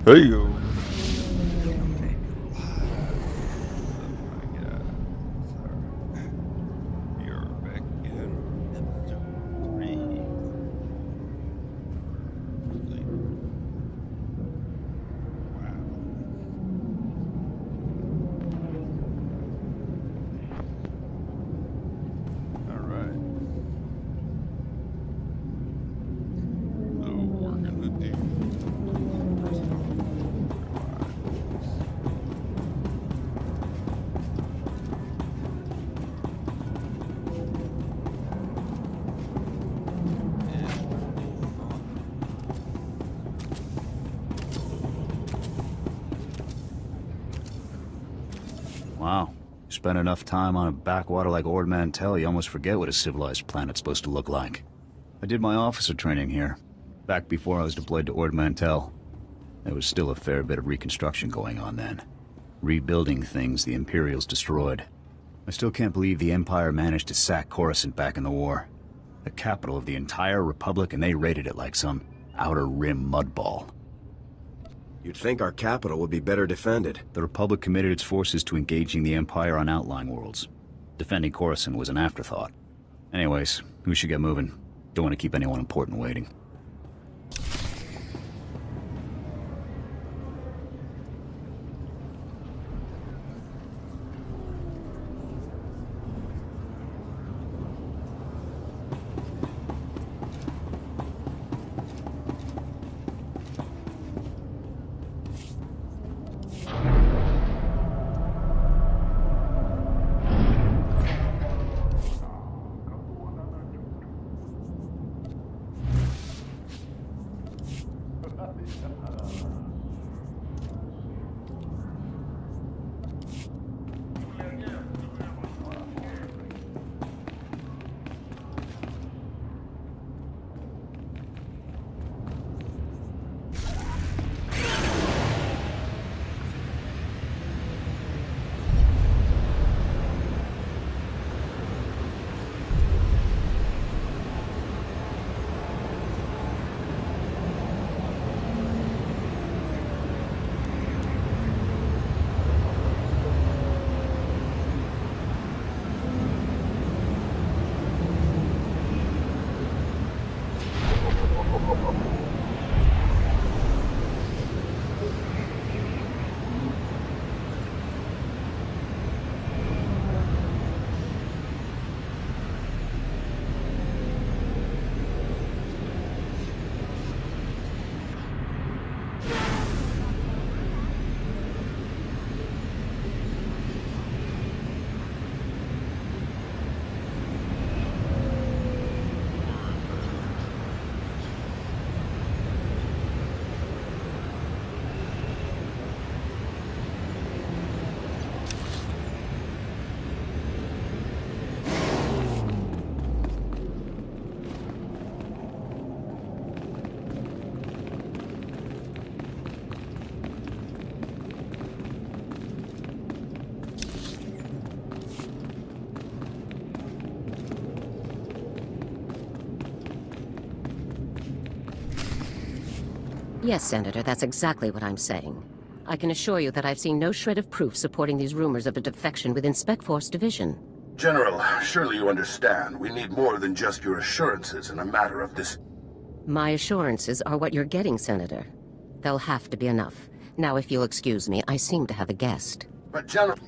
Hey yo. You're back in episode 3. Wow. Alright. So we're gonna do Wow. You spend enough time on a backwater like Ord Mantell, you almost forget what a civilized planet's supposed to look like. I did my officer training here, back before I was deployed to Ord Mantell. There was still a fair bit of reconstruction going on then. Rebuilding things the Imperials destroyed. I still can't believe the Empire managed to sack Coruscant back in the war. The capital of the entire Republic, and they raided it like some outer rim mudball. You'd think our capital would be better defended. The Republic committed its forces to engaging the Empire on outlying worlds. Defending Coruscant was an afterthought. Anyways, we should get moving. Don't want to keep anyone important waiting. Yes, Senator, that's exactly what I'm saying. I can assure you that I've seen no shred of proof supporting these rumors of a defection within Spec Force Division. General, surely you understand. We need more than just your assurances in a matter of this. My assurances are what you're getting, Senator. They'll have to be enough. Now, if you'll excuse me, I seem to have a guest. But General...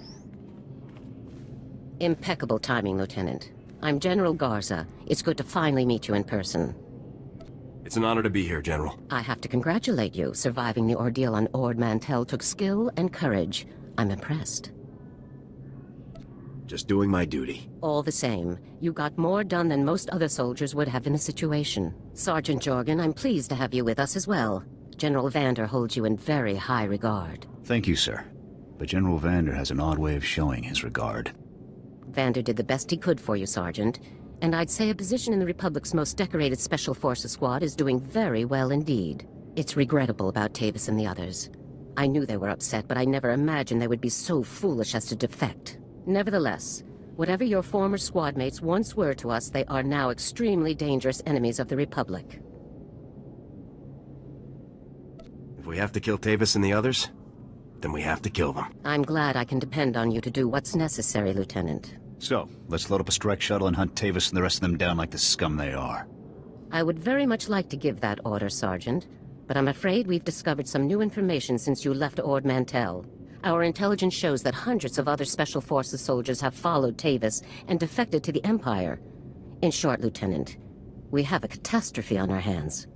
Impeccable timing, Lieutenant. I'm General Garza. It's good to finally meet you in person. It's an honor to be here, General. I have to congratulate you. Surviving the ordeal on Ord Mantell took skill and courage. I'm impressed. Just doing my duty. All the same, you got more done than most other soldiers would have in the situation. Sergeant Jorgen, I'm pleased to have you with us as well. General Vander holds you in very high regard. Thank you, sir. But General Vander has an odd way of showing his regard. Vander did the best he could for you, Sergeant. And I'd say a position in the Republic's most decorated Special Forces squad is doing very well indeed. It's regrettable about Tavis and the others. I knew they were upset, but I never imagined they would be so foolish as to defect. Nevertheless, whatever your former squad mates once were to us, they are now extremely dangerous enemies of the Republic. If we have to kill Tavis and the others, then we have to kill them. I'm glad I can depend on you to do what's necessary, Lieutenant. So, let's load up a strike shuttle and hunt Tavis and the rest of them down like the scum they are. I would very much like to give that order, Sergeant, but I'm afraid we've discovered some new information since you left Ord Mantell. Our intelligence shows that hundreds of other Special Forces soldiers have followed Tavis and defected to the Empire. In short, Lieutenant, we have a catastrophe on our hands.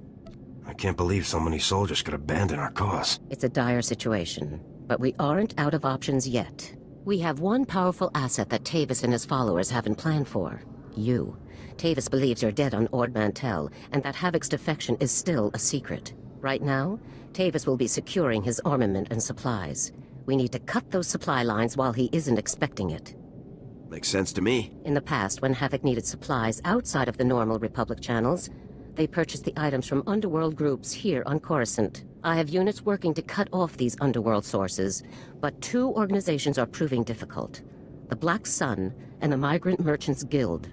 I can't believe so many soldiers could abandon our cause. It's a dire situation, but we aren't out of options yet. We have one powerful asset that Tavis and his followers haven't planned for. You. Tavis believes you're dead on Ord Mantell, and that Havoc's defection is still a secret. Right now, Tavis will be securing his armament and supplies. We need to cut those supply lines while he isn't expecting it. Makes sense to me. In the past, when Havoc needed supplies outside of the normal Republic channels, they purchased the items from underworld groups here on Coruscant. I have units working to cut off these underworld sources, but two organizations are proving difficult. The Black Sun and the Migrant Merchants Guild.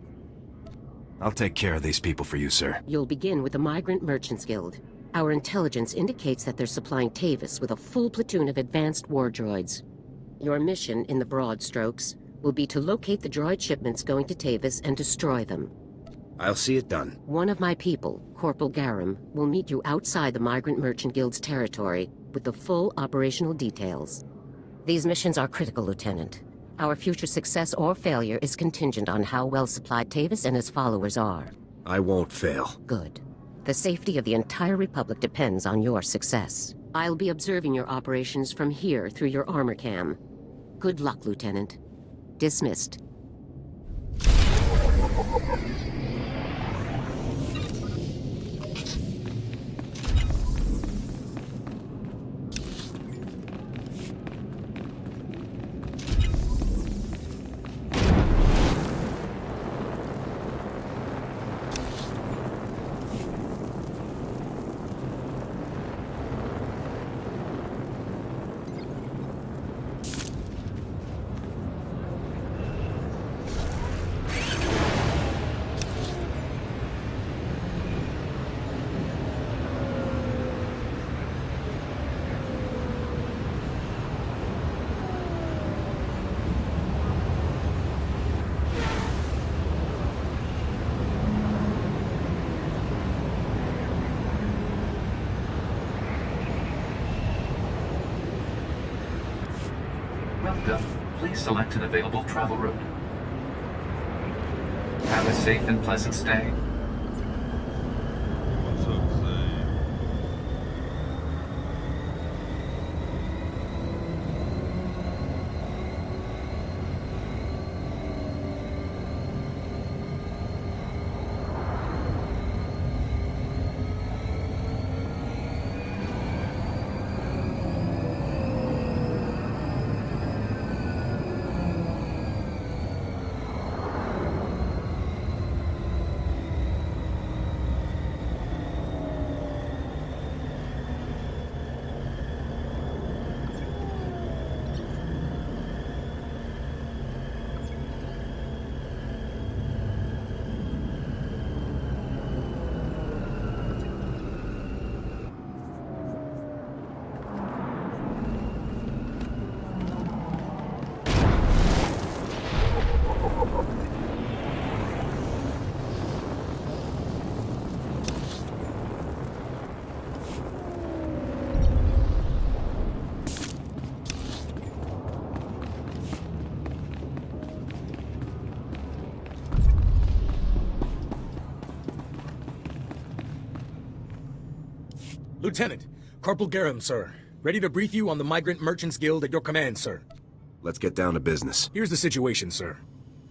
I'll take care of these people for you, sir. You'll begin with the Migrant Merchants Guild. Our intelligence indicates that they're supplying Tavis with a full platoon of advanced war droids. Your mission, in the broad strokes, will be to locate the droid shipments going to Tavis and destroy them. I'll see it done. One of my people, Corporal Garum, will meet you outside the Migrant Merchant Guild's territory with the full operational details. These missions are critical, Lieutenant. Our future success or failure is contingent on how well supplied Tavis and his followers are. I won't fail. Good. The safety of the entire Republic depends on your success. I'll be observing your operations from here through your armor cam. Good luck, Lieutenant. Dismissed. Welcome. Please select an available travel route. Have a safe and pleasant stay. What's up, say? Lieutenant, Corporal Garum, sir. Ready to brief you on the Migrant Merchants Guild at your command, sir. Let's get down to business. Here's the situation, sir.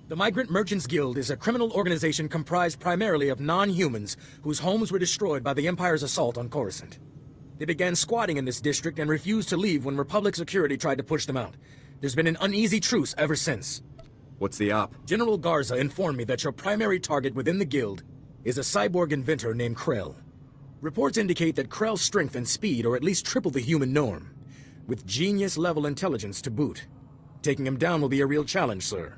The Migrant Merchants Guild is a criminal organization comprised primarily of non-humans whose homes were destroyed by the Empire's assault on Coruscant. They began squatting in this district and refused to leave when Republic security tried to push them out. There's been an uneasy truce ever since. What's the op? General Garza informed me that your primary target within the guild is a cyborg inventor named Krell. Reports indicate that Krell's strength and speed are at least triple the human norm, with genius-level intelligence to boot. Taking him down will be a real challenge, sir.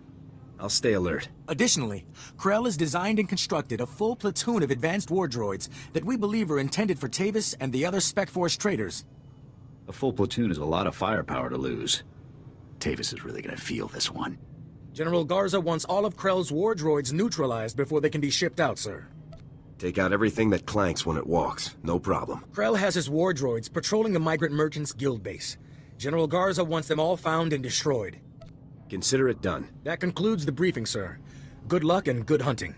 I'll stay alert. Additionally, Krell has designed and constructed a full platoon of advanced war droids that we believe are intended for Tavis and the other Spec Force traitors. A full platoon is a lot of firepower to lose. Tavis is really gonna feel this one. General Garza wants all of Krell's war droids neutralized before they can be shipped out, sir. Take out everything that clanks when it walks. No problem. Krell has his war droids patrolling the Migrant Merchants Guild base. General Garza wants them all found and destroyed. Consider it done. That concludes the briefing, sir. Good luck and good hunting.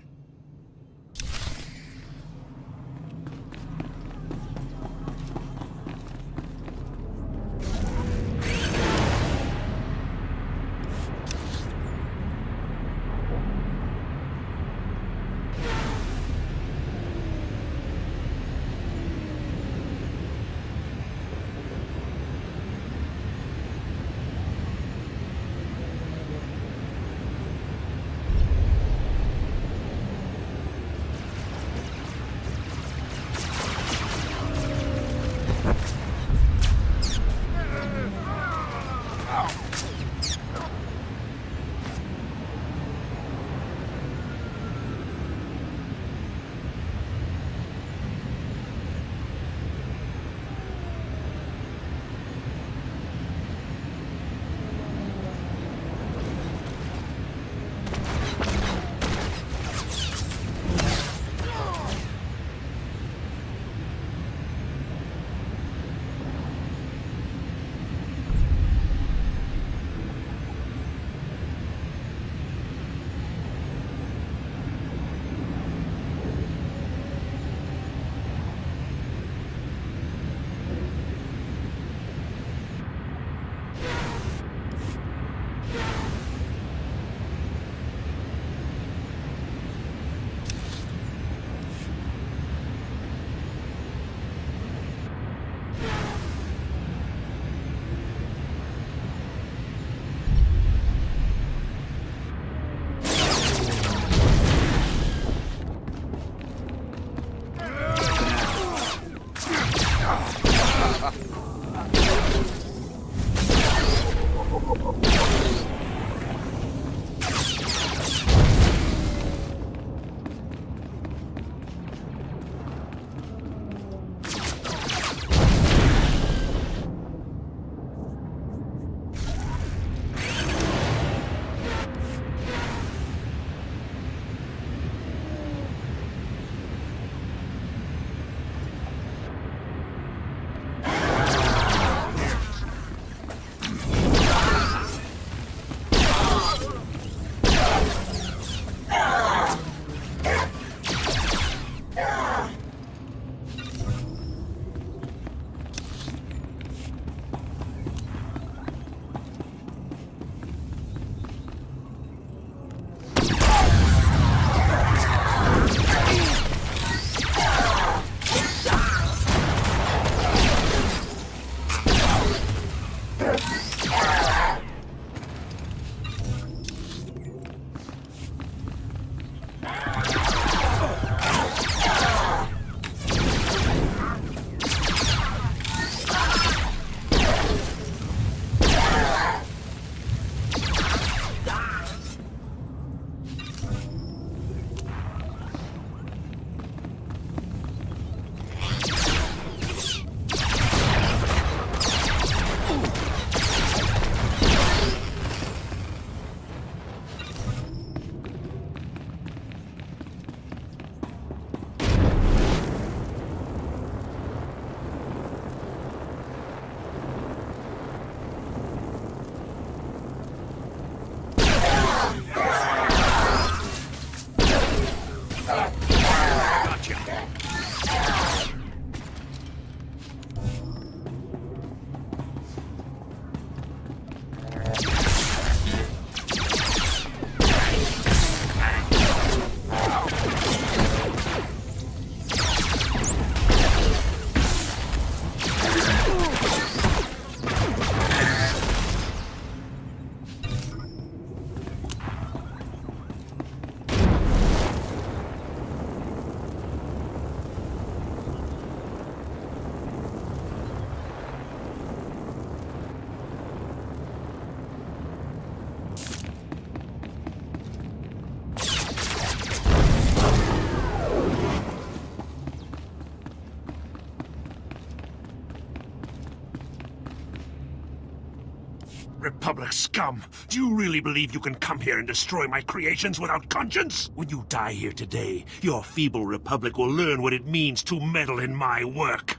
Republic scum! Do you really believe you can come here and destroy my creations without conscience? When you die here today, your feeble Republic will learn what it means to meddle in my work.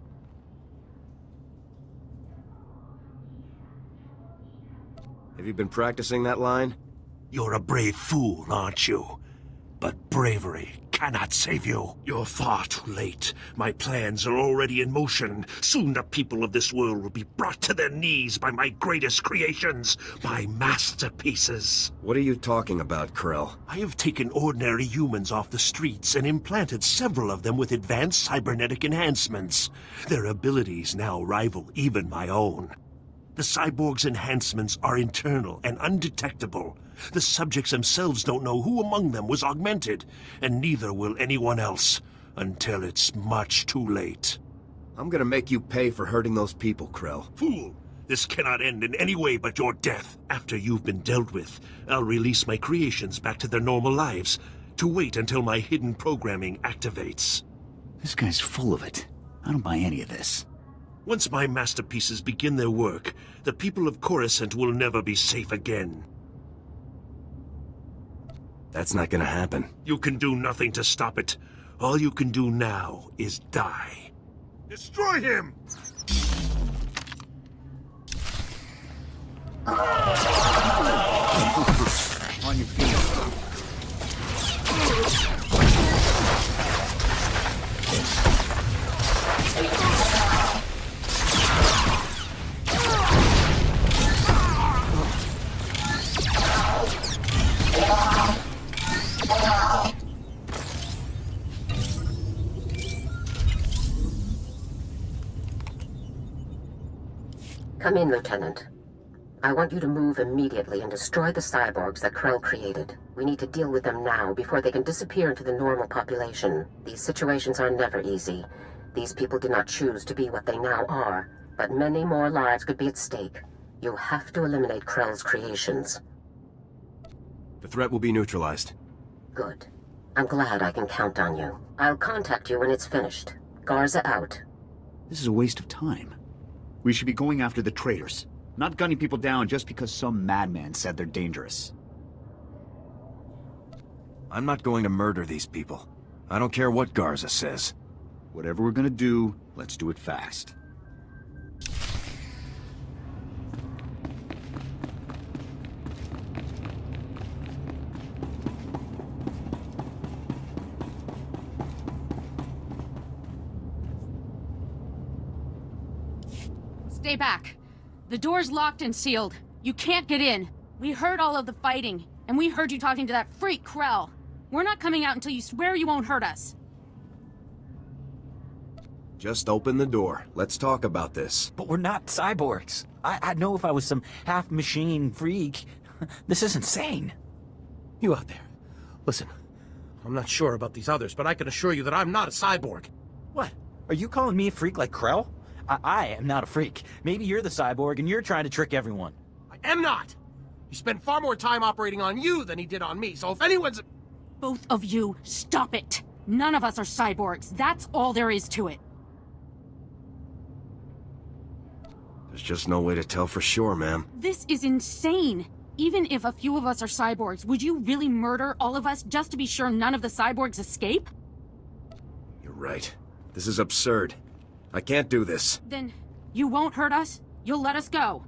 Have you been practicing that line? You're a brave fool, aren't you? But bravery cannot save you. You're far too late. My plans are already in motion. Soon the people of this world will be brought to their knees by my greatest creations, my masterpieces. What are you talking about, Krell? I have taken ordinary humans off the streets and implanted several of them with advanced cybernetic enhancements. Their abilities now rival even my own. The cyborg's enhancements are internal and undetectable. The subjects themselves don't know who among them was augmented, and neither will anyone else, until it's much too late. I'm gonna make you pay for hurting those people, Krell. Fool! This cannot end in any way but your death. After you've been dealt with, I'll release my creations back to their normal lives, to wait until my hidden programming activates. This guy's full of it. I don't buy any of this. Once my masterpieces begin their work, the people of Coruscant will never be safe again. That's not gonna happen. You can do nothing to stop it. All you can do now is die. Destroy him! On your feet. Come in, Lieutenant. I want you to move immediately and destroy the cyborgs that Krell created. We need to deal with them now before they can disappear into the normal population. These situations are never easy. These people did not choose to be what they now are, but many more lives could be at stake. You have to eliminate Krell's creations. The threat will be neutralized. Good. I'm glad I can count on you. I'll contact you when it's finished. Garza out. This is a waste of time. We should be going after the traitors, not gunning people down just because some madman said they're dangerous. I'm not going to murder these people. I don't care what Garza says. Whatever we're gonna do, let's do it fast. Stay back. The door's locked and sealed. You can't get in. We heard all of the fighting, and we heard you talking to that freak Krell. We're not coming out until you swear you won't hurt us. Just open the door. Let's talk about this. But we're not cyborgs. I'd know if I was some half-machine freak. This is insane. You out there. Listen, I'm not sure about these others, but I can assure you that I'm not a cyborg. What? Are you calling me a freak like Krell? I am not a freak. Maybe you're the cyborg and you're trying to trick everyone. I am not! He spent far more time operating on you than he did on me, so if anyone's... Both of you, stop it! None of us are cyborgs. That's all there is to it. There's just no way to tell for sure, ma'am. This is insane! Even if a few of us are cyborgs, would you really murder all of us just to be sure none of the cyborgs escape? You're right. This is absurd. I can't do this. Then you won't hurt us? You'll let us go?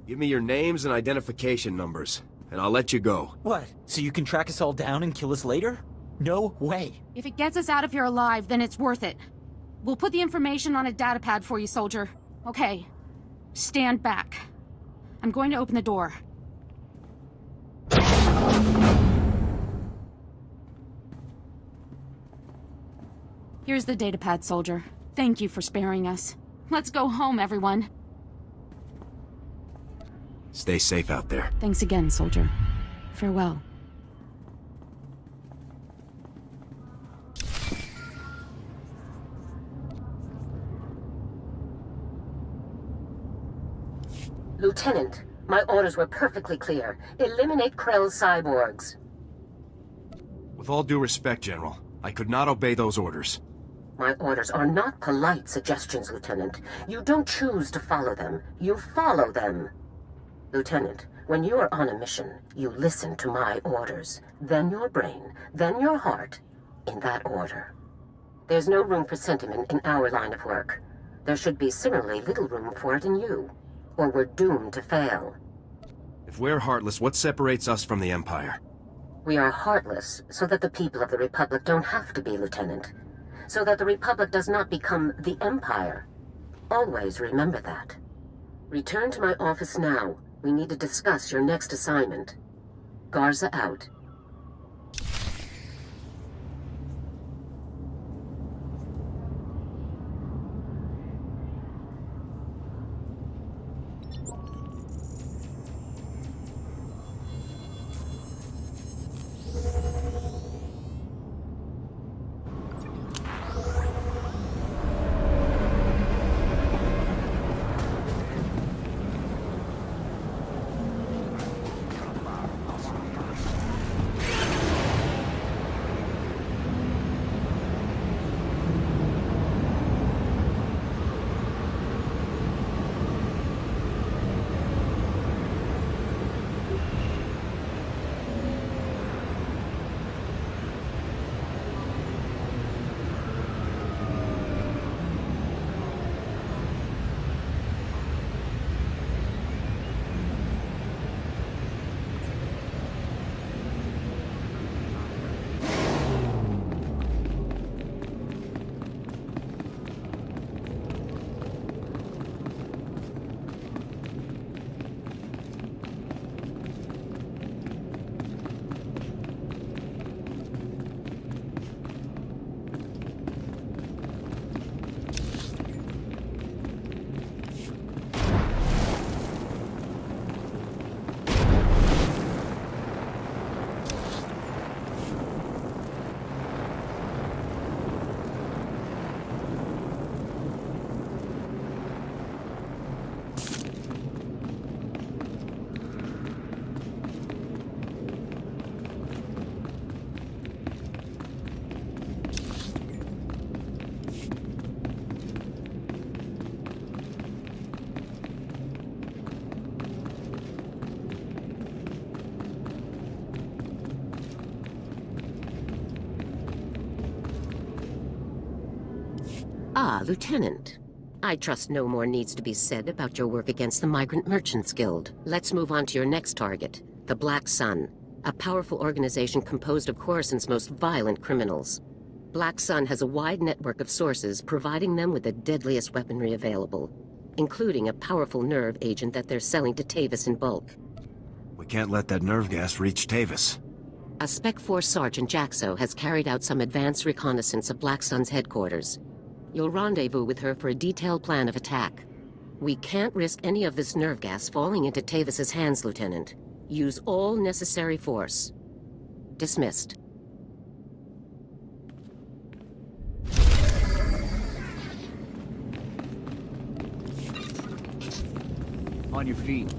Give me your names and identification numbers, and I'll let you go. What? So you can track us all down and kill us later? No way. If it gets us out of here alive, then it's worth it. We'll put the information on a datapad for you, soldier. Okay. Stand back. I'm going to open the door. Here's the datapad, soldier. Thank you for sparing us. Let's go home, everyone. Stay safe out there. Thanks again, soldier. Farewell. Lieutenant, my orders were perfectly clear. Eliminate Krell's cyborgs. With all due respect, General, I could not obey those orders. My orders are not polite suggestions, Lieutenant. You don't choose to follow them. You follow them. Lieutenant, when you are on a mission, you listen to my orders. Then your brain, then your heart, in that order. There's no room for sentiment in our line of work. There should be similarly little room for it in you, or we're doomed to fail. If we're heartless, what separates us from the Empire? We are heartless so that the people of the Republic don't have to be, Lieutenant. So that the Republic does not become the Empire. Always remember that. Return to my office now. We need to discuss your next assignment. Garza out. Ah, Lieutenant. I trust no more needs to be said about your work against the Migrant Merchants Guild. Let's move on to your next target, the Black Sun, a powerful organization composed of Coruscant's most violent criminals. Black Sun has a wide network of sources providing them with the deadliest weaponry available, including a powerful nerve agent that they're selling to Tavis in bulk. We can't let that nerve gas reach Tavis. A Spec Force Sergeant Jaxo has carried out some advanced reconnaissance of Black Sun's headquarters. You'll rendezvous with her for a detailed plan of attack. We can't risk any of this nerve gas falling into Tavis's hands, Lieutenant. Use all necessary force. Dismissed. On your feet.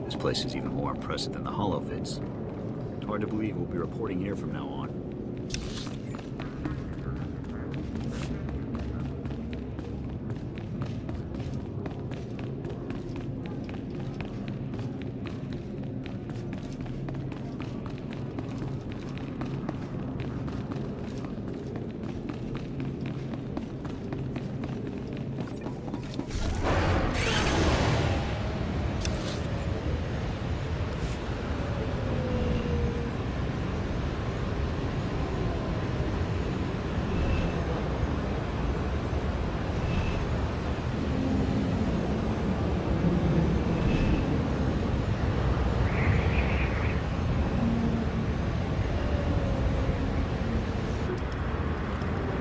This place is even more impressive than the Holovids. Hard to believe we'll be reporting here from now on.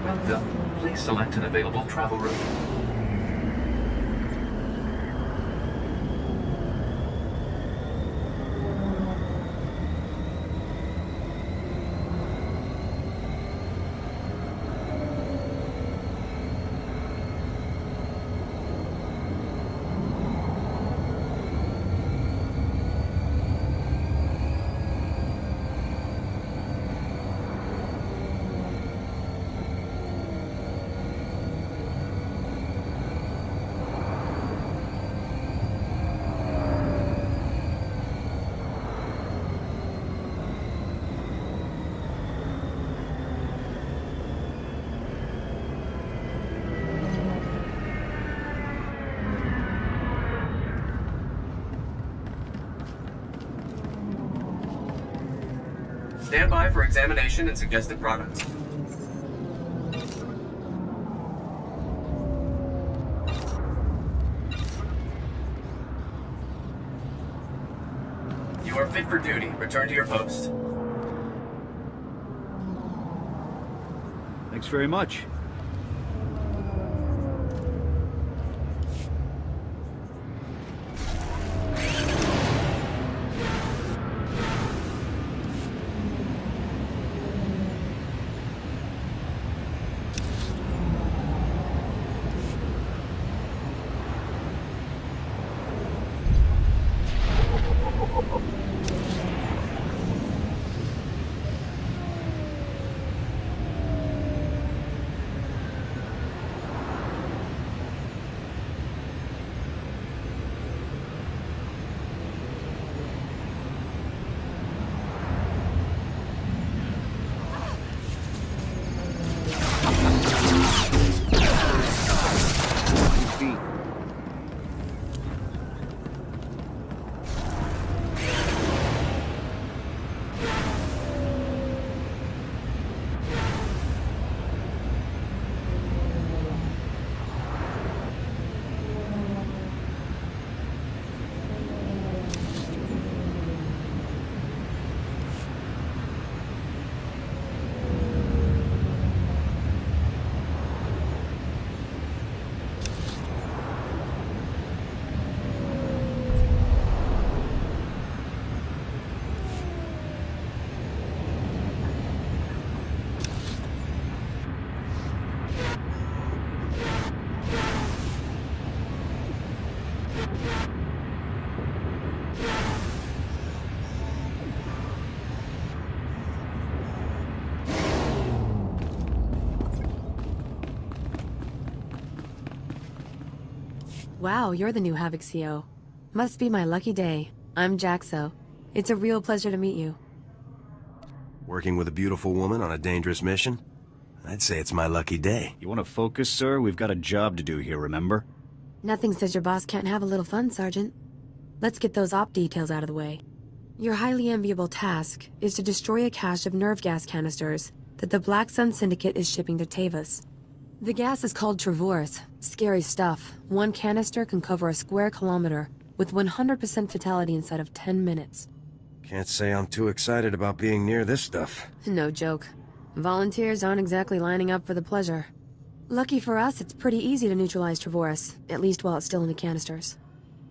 Welcome. Please select an available travel route. Stand by for examination and suggested products. You are fit for duty. Return to your post. Thanks very much. Wow, you're the new Havoc CO. Must be my lucky day. I'm Jaxo. It's a real pleasure to meet you. Working with a beautiful woman on a dangerous mission? I'd say it's my lucky day. You want to focus, sir? We've got a job to do here, remember? Nothing says your boss can't have a little fun, Sergeant. Let's get those op details out of the way. Your highly enviable task is to destroy a cache of nerve gas canisters that the Black Sun Syndicate is shipping to Tavis. The gas is called Travorus. Scary stuff. One canister can cover a square kilometer, with 100% fatality inside of 10 minutes. Can't say I'm too excited about being near this stuff. No joke. Volunteers aren't exactly lining up for the pleasure. Lucky for us, it's pretty easy to neutralize Travorus, at least while it's still in the canisters.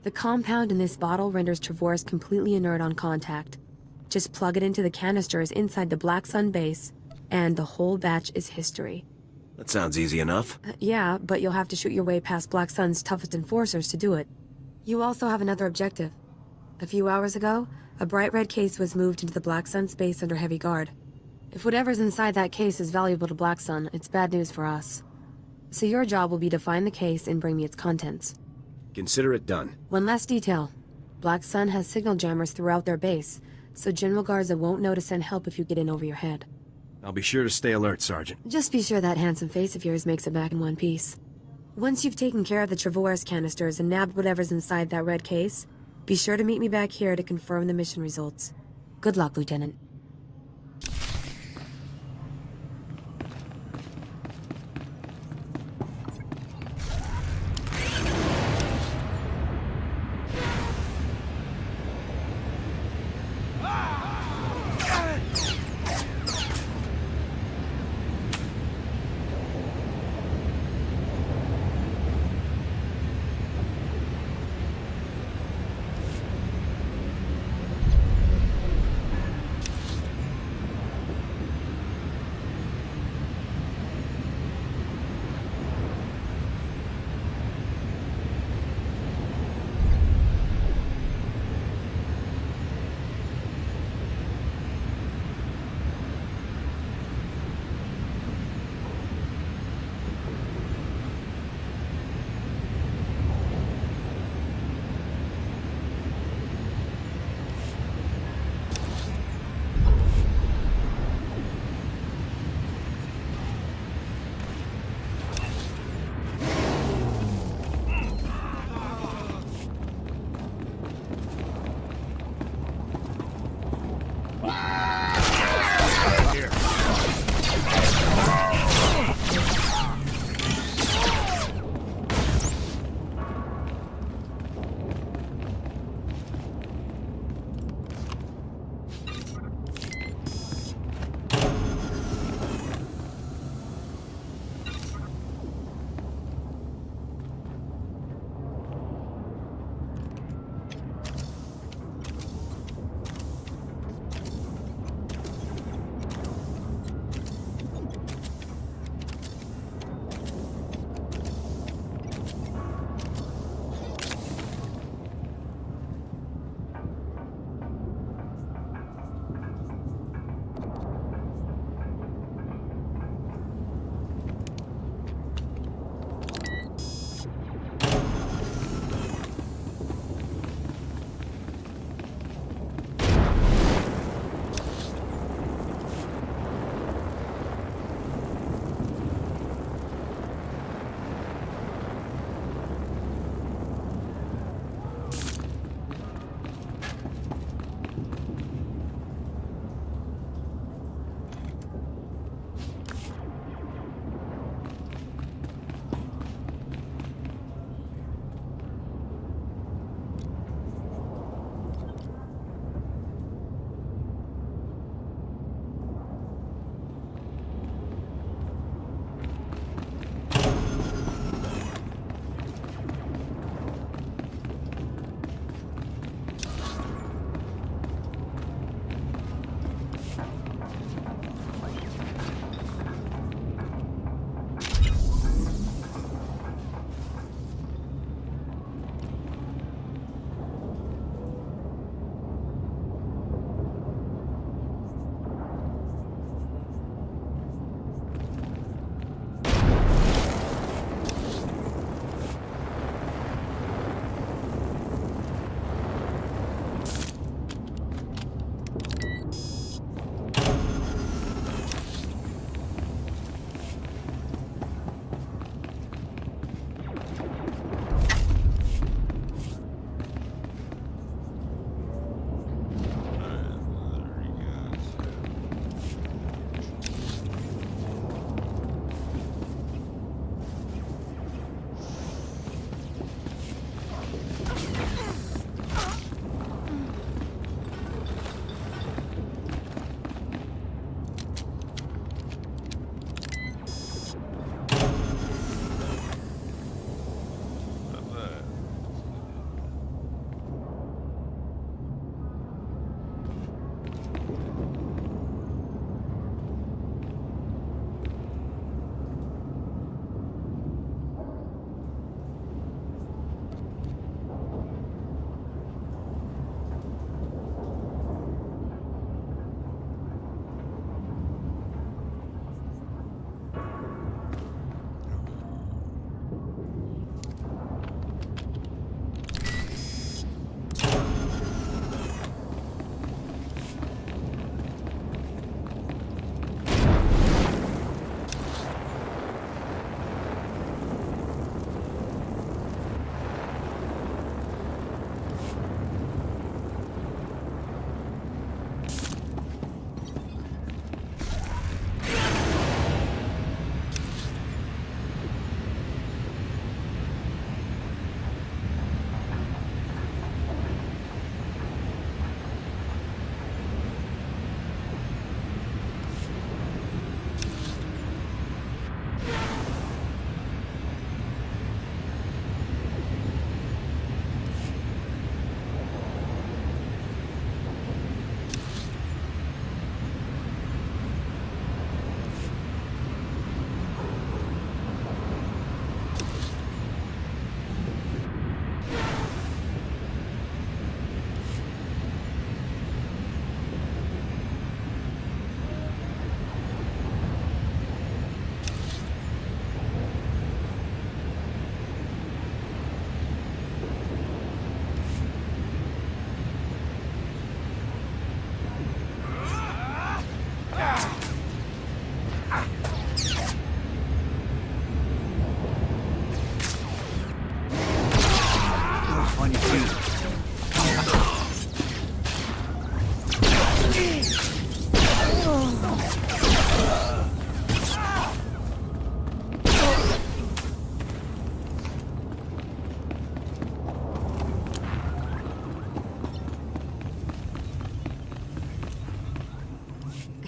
The compound in this bottle renders Travorus completely inert on contact. Just plug it into the canisters inside the Black Sun base, and the whole batch is history. That sounds easy enough. Yeah, but you'll have to shoot your way past Black Sun's toughest enforcers to do it. You also have another objective. A few hours ago, a bright red case was moved into the Black Sun space under heavy guard. If whatever's inside that case is valuable to Black Sun, it's bad news for us. So your job will be to find the case and bring me its contents. Consider it done. One last detail. Black Sun has signal jammers throughout their base, so General Garza won't know to send help if you get in over your head. I'll be sure to stay alert, Sergeant. Just be sure that handsome face of yours makes it back in one piece. Once you've taken care of the Travorus canisters and nabbed whatever's inside that red case, be sure to meet me back here to confirm the mission results. Good luck, Lieutenant.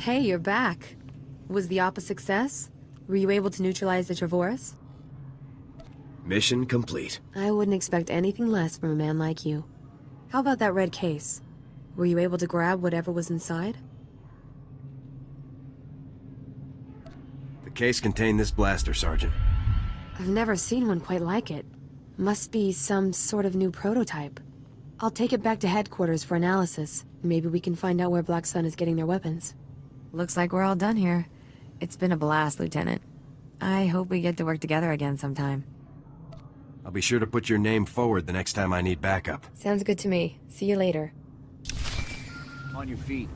Hey, you're back. Was the op a success? Were you able to neutralize the Trevorus? Mission complete. I wouldn't expect anything less from a man like you. How about that red case? Were you able to grab whatever was inside? The case contained this blaster, Sergeant. I've never seen one quite like it. Must be some sort of new prototype. I'll take it back to headquarters for analysis. Maybe we can find out where Black Sun is getting their weapons. Looks like we're all done here. It's been a blast, Lieutenant. I hope we get to work together again sometime. I'll be sure to put your name forward the next time I need backup. Sounds good to me. See you later. On your feet.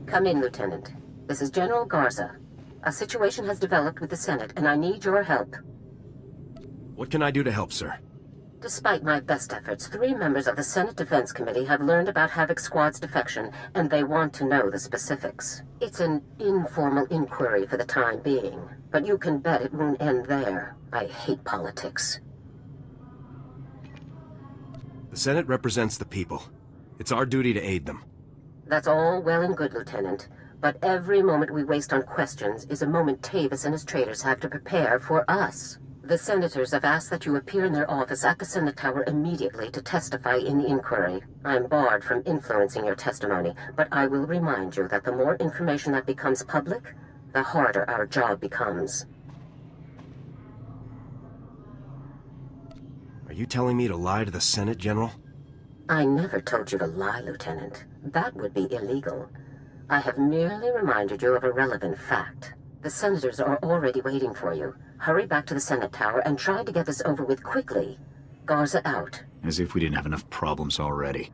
Come in, Lieutenant. This is General Garza. A situation has developed with the Senate, and I need your help. What can I do to help, sir? Despite my best efforts, 3 members of the Senate Defense Committee have learned about Havoc Squad's defection, and they want to know the specifics. It's an informal inquiry for the time being, but you can bet it won't end there. I hate politics. The Senate represents the people. It's our duty to aid them. That's all well and good, Lieutenant, but every moment we waste on questions is a moment Tavis and his traitors have to prepare for us. The senators have asked that you appear in their office at the Senate Tower immediately to testify in the inquiry. I'm barred from influencing your testimony, but I will remind you that the more information that becomes public, the harder our job becomes. Are you telling me to lie to the Senate, General? I never told you to lie, Lieutenant. That would be illegal. I have merely reminded you of a relevant fact. The senators are already waiting for you. Hurry back to the Senate Tower and try to get this over with quickly. Garza out. As if we didn't have enough problems already.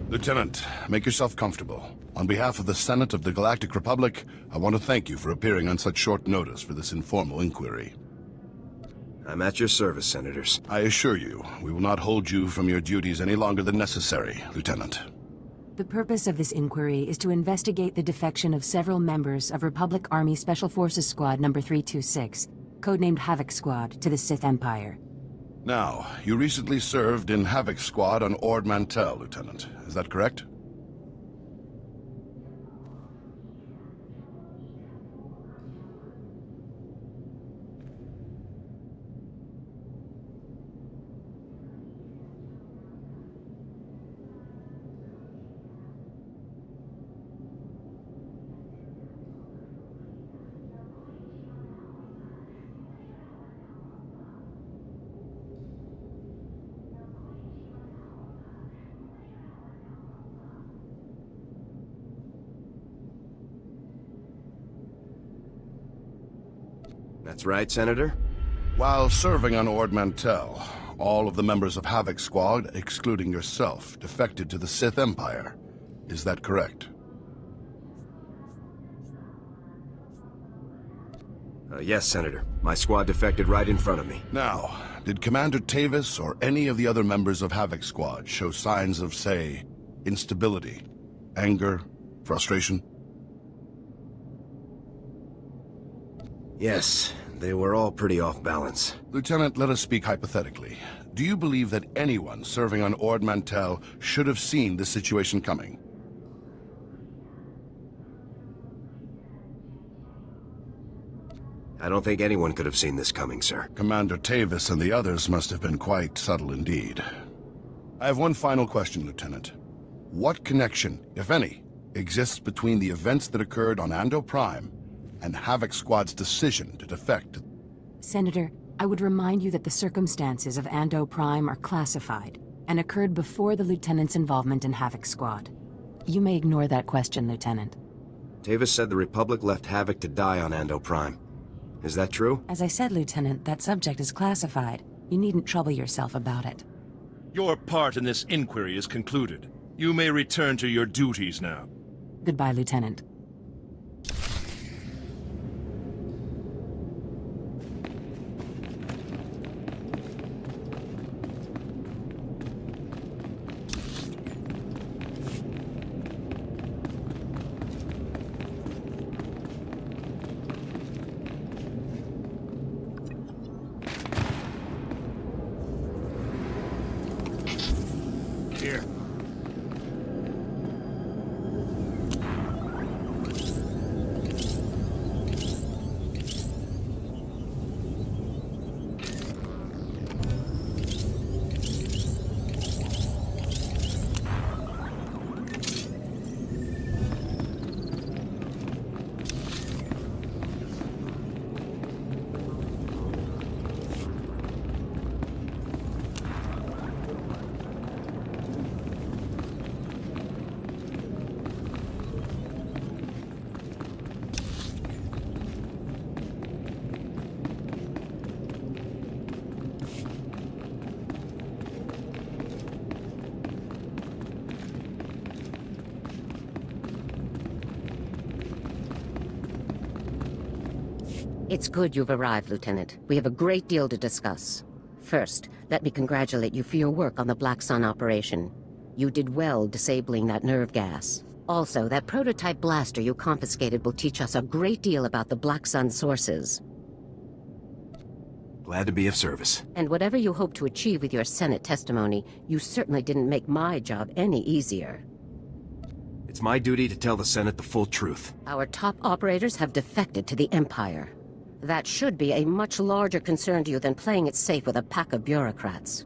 Lieutenant, make yourself comfortable. On behalf of the Senate of the Galactic Republic, I want to thank you for appearing on such short notice for this informal inquiry. I'm at your service, Senators. I assure you, we will not hold you from your duties any longer than necessary, Lieutenant. The purpose of this inquiry is to investigate the defection of several members of Republic Army Special Forces Squad number 326, codenamed Havoc Squad, to the Sith Empire. Now, you recently served in Havoc Squad on Ord Mantell, Lieutenant. Is that correct? That's right, Senator. While serving on Ord Mantell, all of the members of Havoc Squad, excluding yourself, defected to the Sith Empire. Is that correct? Yes, Senator. My squad defected right in front of me. Now, did Commander Tavis or any of the other members of Havoc Squad show signs of, say, instability, anger, frustration? Yes, They were all pretty off balance. Lieutenant, let us speak hypothetically. Do you believe that anyone serving on Ord Mantell should have seen this situation coming? I don't think anyone could have seen this coming, sir. Commander Tavis and the others must have been quite subtle indeed. I have one final question, Lieutenant. What connection, if any, exists between the events that occurred on Ando Prime and Havoc Squad's decision to defect? Senator, I would remind you that the circumstances of Ando Prime are classified and occurred before the Lieutenant's involvement in Havoc Squad. You may ignore that question, Lieutenant. Tavis said the Republic left Havoc to die on Ando Prime. Is that true? As I said, Lieutenant, that subject is classified. You needn't trouble yourself about it. Your part in this inquiry is concluded. You may return to your duties now. Goodbye, Lieutenant. Here. It's good you've arrived, Lieutenant. We have a great deal to discuss. First, let me congratulate you for your work on the Black Sun operation. You did well disabling that nerve gas. Also, that prototype blaster you confiscated will teach us a great deal about the Black Sun sources. Glad to be of service. And whatever you hope to achieve with your Senate testimony, you certainly didn't make my job any easier. It's my duty to tell the Senate the full truth. Our top operators have defected to the Empire. That should be a much larger concern to you than playing it safe with a pack of bureaucrats.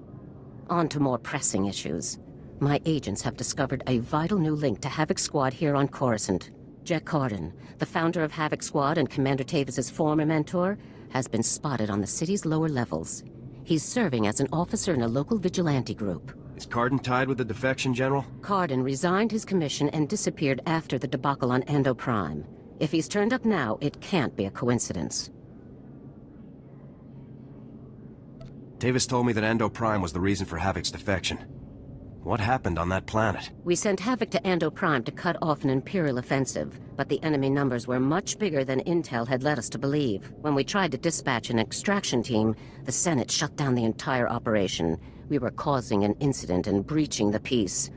On to more pressing issues. My agents have discovered a vital new link to Havoc Squad here on Coruscant. Jack Carden, the founder of Havoc Squad and Commander Tavis's former mentor, has been spotted on the city's lower levels. He's serving as an officer in a local vigilante group. Is Carden tied with the defection, General? Carden resigned his commission and disappeared after the debacle on Ando Prime. If he's turned up now, it can't be a coincidence. Tavis told me that Ando Prime was the reason for Havoc's defection. What happened on that planet? We sent Havoc to Ando Prime to cut off an Imperial offensive, but the enemy numbers were much bigger than intel had led us to believe. When we tried to dispatch an extraction team, the Senate shut down the entire operation. We were causing an incident and breaching the peace.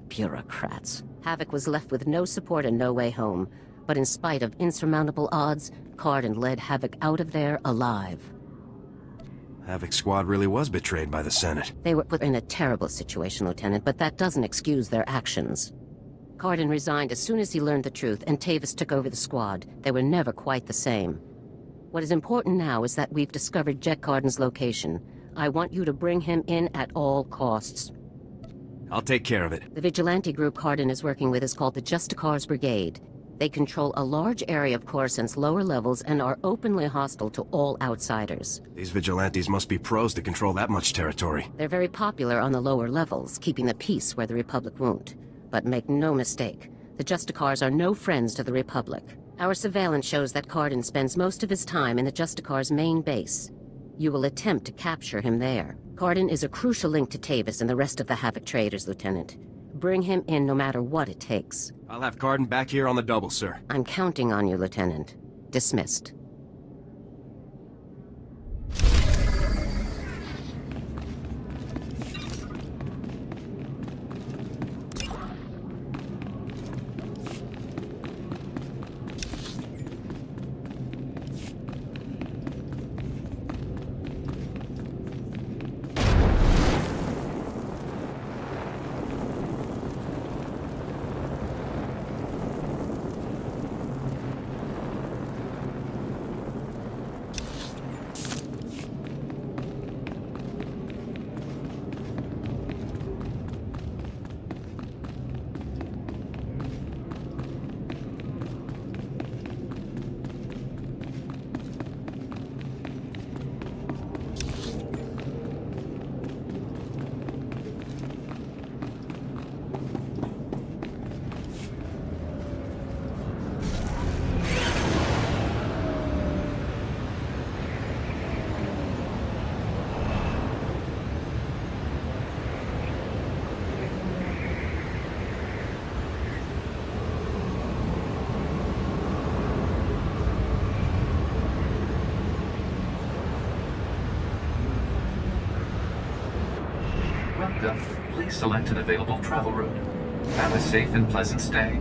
Bureaucrats. Havoc was left with no support and no way home. But in spite of insurmountable odds, Carden led Havoc out of there alive. Havoc Squad really was betrayed by the Senate. They were put in a terrible situation, Lieutenant, but that doesn't excuse their actions. Carden resigned as soon as he learned the truth, and Tavis took over the squad. They were never quite the same. What is important now is that we've discovered Jack Carden's location. I want you to bring him in at all costs. I'll take care of it. The vigilante group Carden is working with is called the Justicars Brigade. They control a large area of Coruscant's lower levels and are openly hostile to all outsiders. These vigilantes must be pros to control that much territory. They're very popular on the lower levels, keeping the peace where the Republic won't. But make no mistake, the Justicars are no friends to the Republic. Our surveillance shows that Carden spends most of his time in the Justicars' main base. You will attempt to capture him there. Carden is a crucial link to Tavis and the rest of the Havoc traders, Lieutenant. Bring him in no matter what it takes. I'll have Carden back here on the double, sir. I'm counting on you, Lieutenant. Dismissed. Welcome. Please select an available travel route. Have a safe and pleasant stay.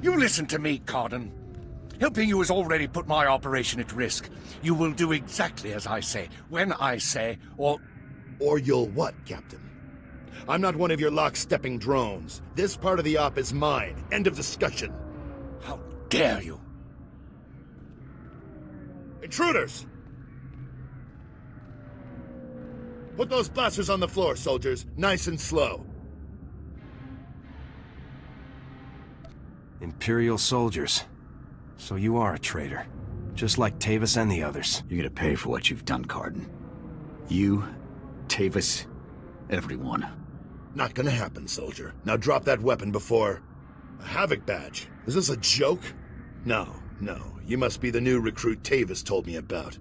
You listen to me, Cardin. Helping you has already put my operation at risk. You will do exactly as I say, when I say, or you'll what, Captain? I'm not one of your lock-stepping drones. This part of the op is mine. End of discussion. How dare you? Intruders! Put those blasters on the floor, soldiers. Nice and slow. Imperial soldiers. So you are a traitor. Just like Tavis and the others. You're gonna pay for what you've done, Cardin. You, Tavis, everyone. Not gonna happen, soldier. Now drop that weapon before... A Havoc badge? Is this a joke? No, No, you must be the new recruit Tavis told me about.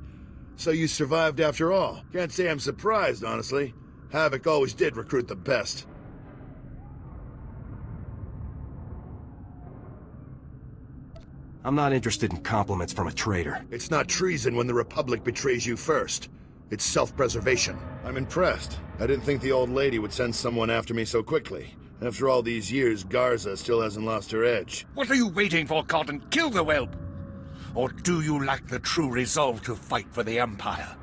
So you survived after all. Can't say I'm surprised, honestly. Havoc always did recruit the best. I'm not interested in compliments from a traitor. It's not treason when the Republic betrays you first. It's self-preservation. I'm impressed. I didn't think the old lady would send someone after me so quickly. After all these years, Garza still hasn't lost her edge. What are you waiting for, Cotton? Kill the whelp! Or do you lack the true resolve to fight for the Empire?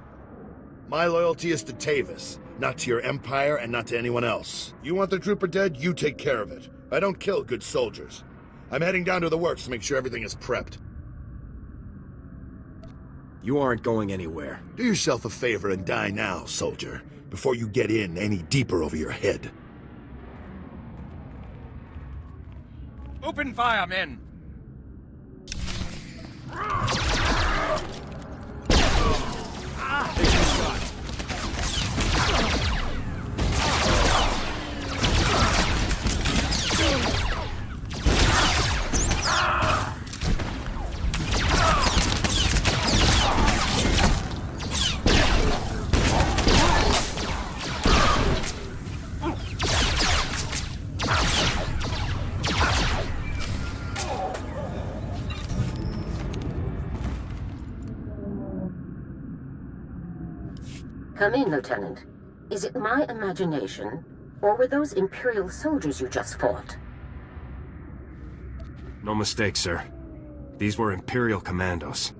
My loyalty is to Tavis, not to your Empire and not to anyone else. You want the trooper dead, you take care of it. I don't kill good soldiers. I'm heading down to the works to make sure everything is prepped. You aren't going anywhere. Do yourself a favor and die now, soldier, before you get in any deeper over your head. Open fire, men! Come in, Lieutenant. Is it my imagination, or were those Imperial soldiers you just fought? No mistake, sir. These were Imperial commandos.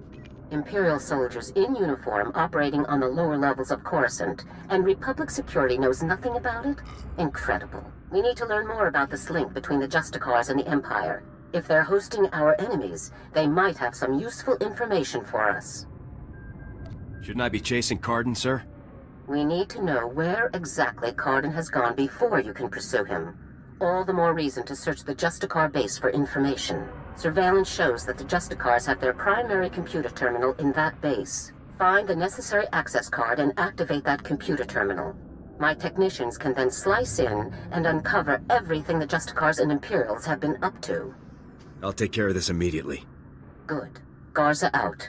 Imperial soldiers in uniform operating on the lower levels of Coruscant, and Republic security knows nothing about it? Incredible. We need to learn more about this link between the Justicars and the Empire. If they're hosting our enemies, they might have some useful information for us. Shouldn't I be chasing Cardin, sir? We need to know where exactly Cardin has gone before you can pursue him. All the more reason to search the Justicar base for information. Surveillance shows that the Justicars have their primary computer terminal in that base. Find the necessary access card and activate that computer terminal. My technicians can then slice in and uncover everything the Justicars and Imperials have been up to. I'll take care of this immediately. Good. Garza out.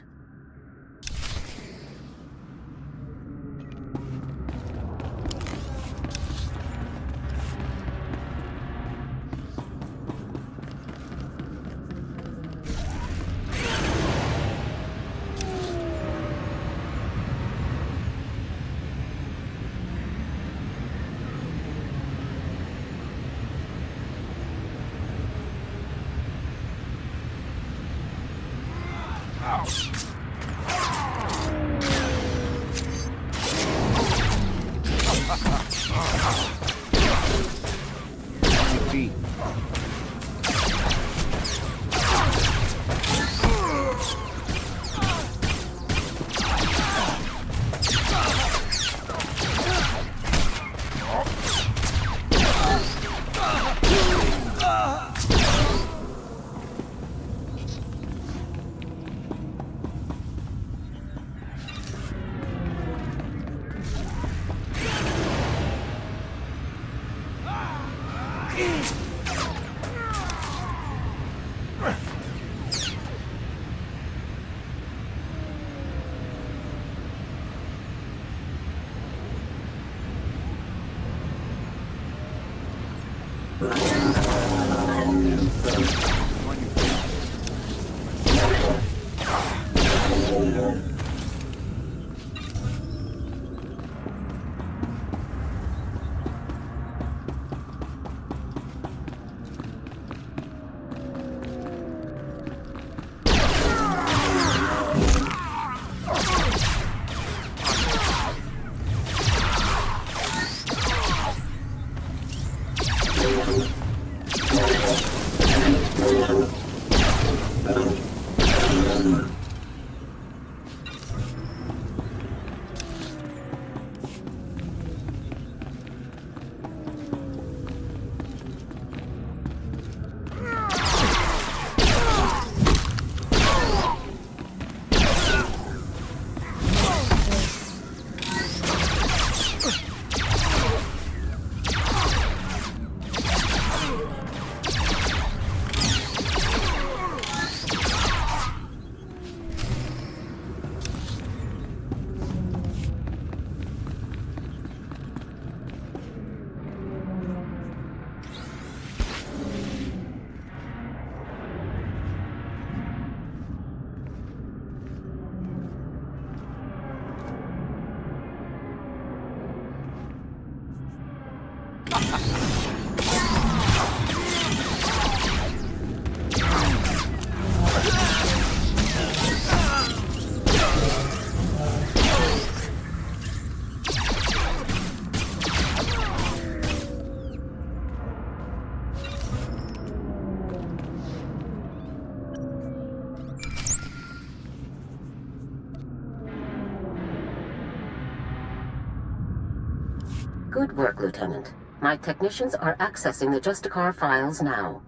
Good work, Lieutenant. My technicians are accessing the Justicar files now.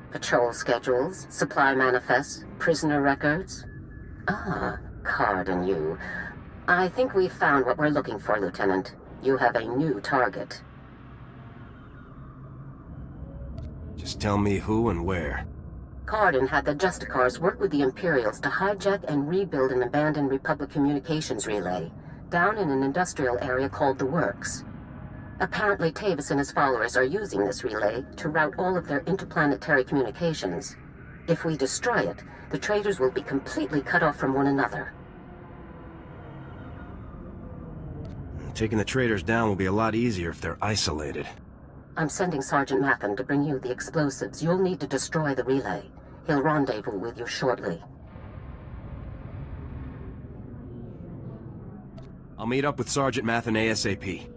Patrol schedules, supply manifests, prisoner records. Ah, Card and you. I think we've found what we're looking for, Lieutenant. You have a new target. Just tell me who and where. Cardin had the Justicars work with the Imperials to hijack and rebuild an abandoned Republic communications relay down in an industrial area called the Works. Apparently, Tavis and his followers are using this relay to route all of their interplanetary communications. If we destroy it, the traitors will be completely cut off from one another. Taking the traitors down will be a lot easier if they're isolated. I'm sending Sergeant Mathen to bring you the explosives you'll need to destroy the relay. He'll rendezvous with you shortly. I'll meet up with Sergeant Mathen ASAP.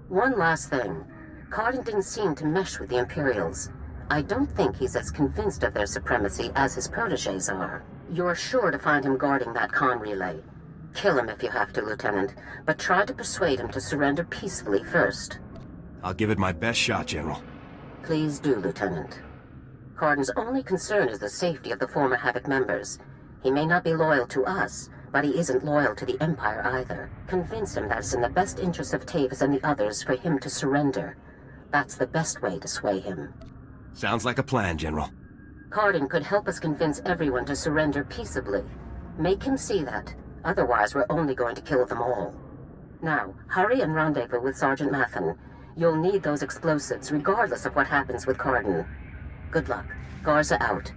One last thing. Cardin didn't seem to mesh with the Imperials. I don't think he's as convinced of their supremacy as his protégés are. You're sure to find him guarding that comm relay. Kill him if you have to, Lieutenant, but try to persuade him to surrender peacefully first. I'll give it my best shot, General. Please do, Lieutenant. Cardin's only concern is the safety of the former Havoc members. He may not be loyal to us, but he isn't loyal to the Empire either. Convince him that it's in the best interest of Tavis and the others for him to surrender. That's the best way to sway him. Sounds like a plan, General. Cardin could help us convince everyone to surrender peaceably. Make him see that. Otherwise, we're only going to kill them all. Now, hurry and rendezvous with Sergeant Mathen. You'll need those explosives, regardless of what happens with Cardin. Good luck. Garza out.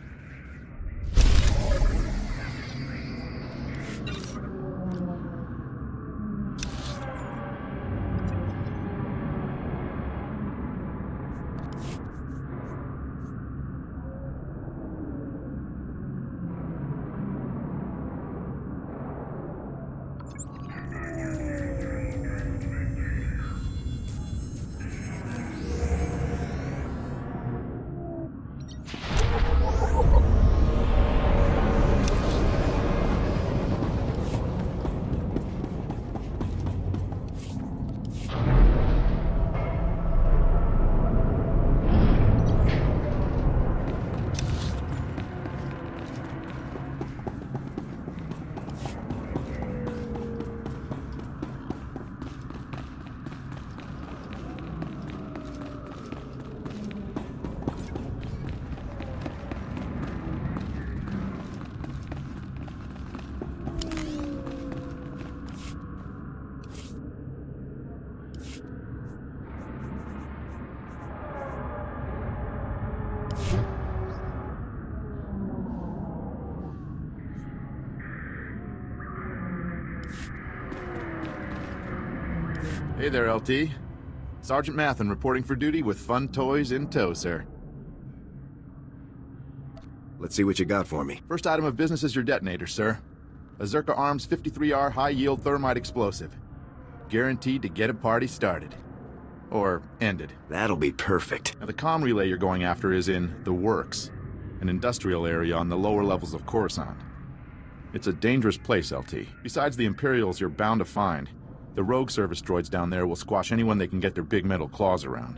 Hey there, LT. Sergeant Mathen reporting for duty with fun toys in tow, sir. Let's see what you got for me. First item of business is your detonator, sir. A Zerka Arms 53R high-yield thermite explosive. Guaranteed to get a party started. Or ended. That'll be perfect. Now, the comm relay you're going after is in the Works, an industrial area on the lower levels of Coruscant. It's a dangerous place, LT. Besides the Imperials you're bound to find, the rogue service droids down there will squash anyone they can get their big metal claws around.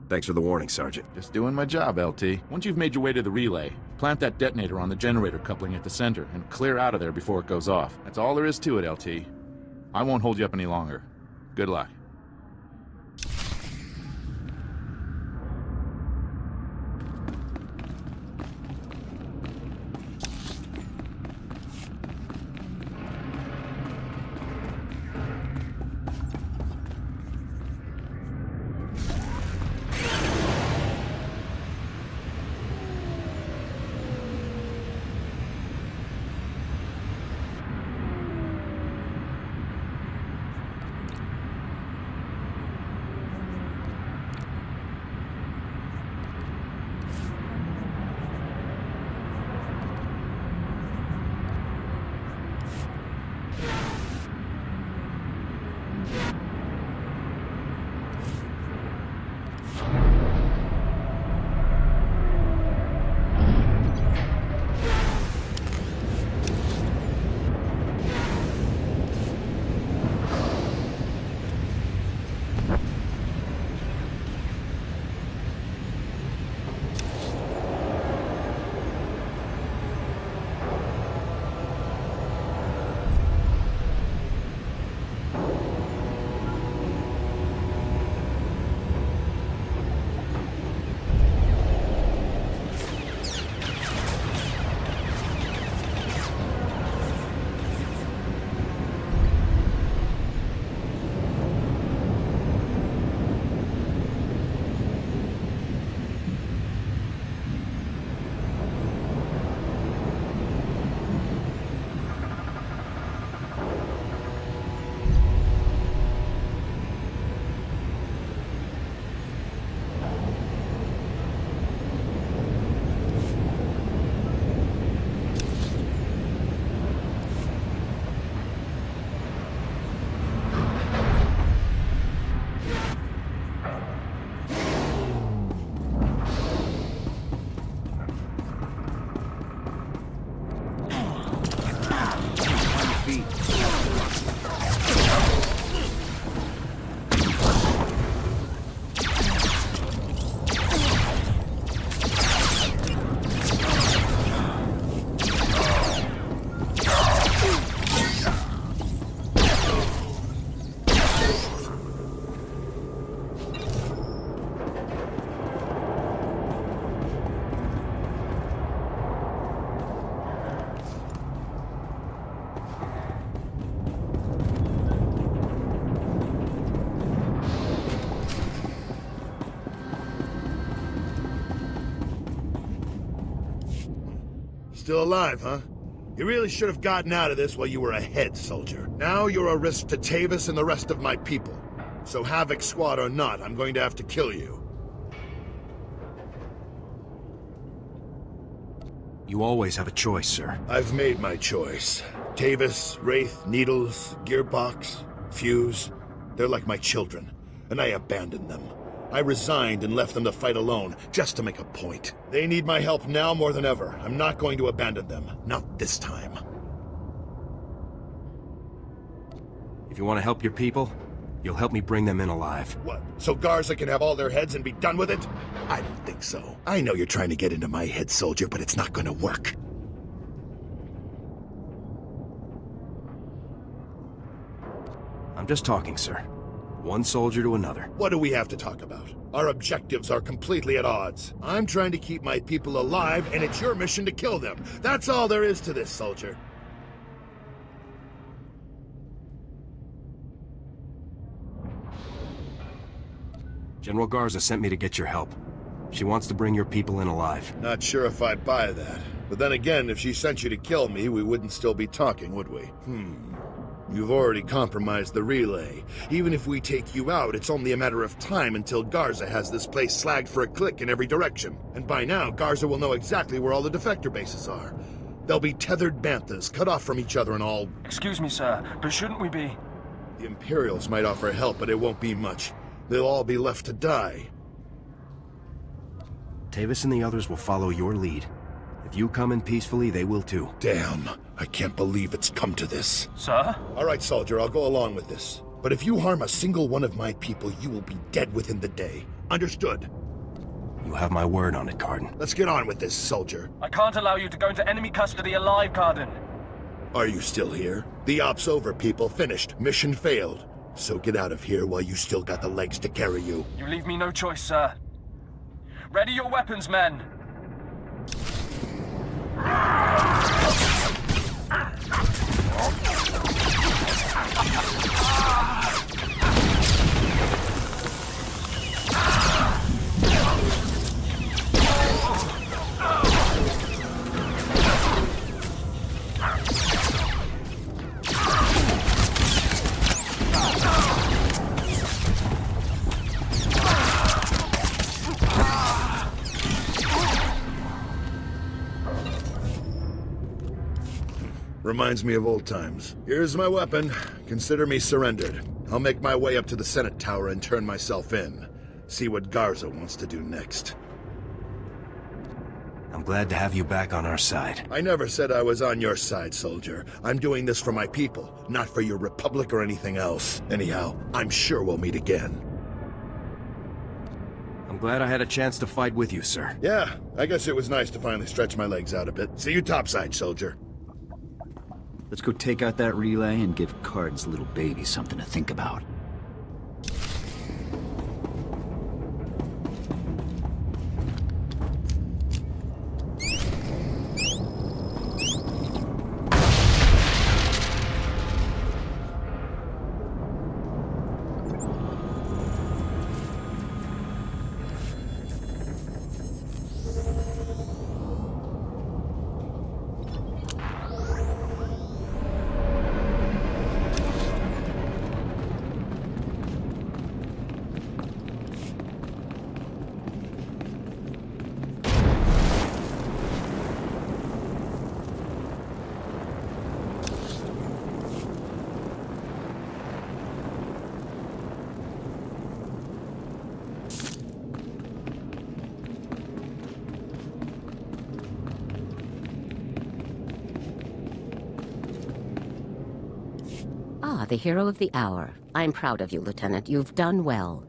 Thanks for the warning, Sergeant. Just doing my job, LT. Once you've made your way to the relay, plant that detonator on the generator coupling at the center and clear out of there before it goes off. That's all there is to it, LT. I won't hold you up any longer. Good luck. Still alive, huh? You really should have gotten out of this while you were a head soldier. Now you're a risk to Tavis and the rest of my people. So Havoc Squad or not, I'm going to have to kill you. You always have a choice, sir. I've made my choice. Tavis, Wraith, Needles, Gearbox, Fuse. They're like my children, and I abandoned them. I resigned and left them to fight alone, just to make a point. They need my help now more than ever. I'm not going to abandon them. Not this time. If you want to help your people, you'll help me bring them in alive. What? So Garza can have all their heads and be done with it? I don't think so. I know you're trying to get into my head, soldier, but it's not gonna work. I'm just talking, sir. One soldier to another. What do we have to talk about? Our objectives are completely at odds. I'm trying to keep my people alive, and it's your mission to kill them. That's all there is to this, soldier. General Garza sent me to get your help. She wants to bring your people in alive. Not sure if I buy that. But then again, if she sent you to kill me, we wouldn't still be talking, would we? You've already compromised the relay. Even if we take you out, it's only a matter of time until Garza has this place slagged for a click in every direction. And by now, Garza will know exactly where all the defector bases are. They'll be tethered banthas, cut off from each other and all... Excuse me, sir, but shouldn't we be... The Imperials might offer help, but it won't be much. They'll all be left to die. Tavis and the others will follow your lead. If you come in peacefully, they will too. Damn, I can't believe it's come to this. Sir? All right, soldier, I'll go along with this. But if you harm a single one of my people, you will be dead within the day. Understood? You have my word on it, Cardin. Let's get on with this, soldier. I can't allow you to go into enemy custody alive, Cardin. Are you still here? The op's over, people. Finished. Mission failed. So get out of here while you still got the legs to carry you. You leave me no choice, sir. Ready your weapons, men! Reminds me of old times. Here's my weapon. Consider me surrendered. I'll make my way up to the Senate Tower and turn myself in. See what Garza wants to do next. I'm glad to have you back on our side. I never said I was on your side, soldier. I'm doing this for my people, not for your republic or anything else. Anyhow, I'm sure we'll meet again. I'm glad I had a chance to fight with you, sir. Yeah, I guess it was nice to finally stretch my legs out a bit. See you topside, soldier. Let's go take out that relay and give Cardin's little baby something to think about. Ah, the hero of the hour. I'm proud of you, Lieutenant. You've done well.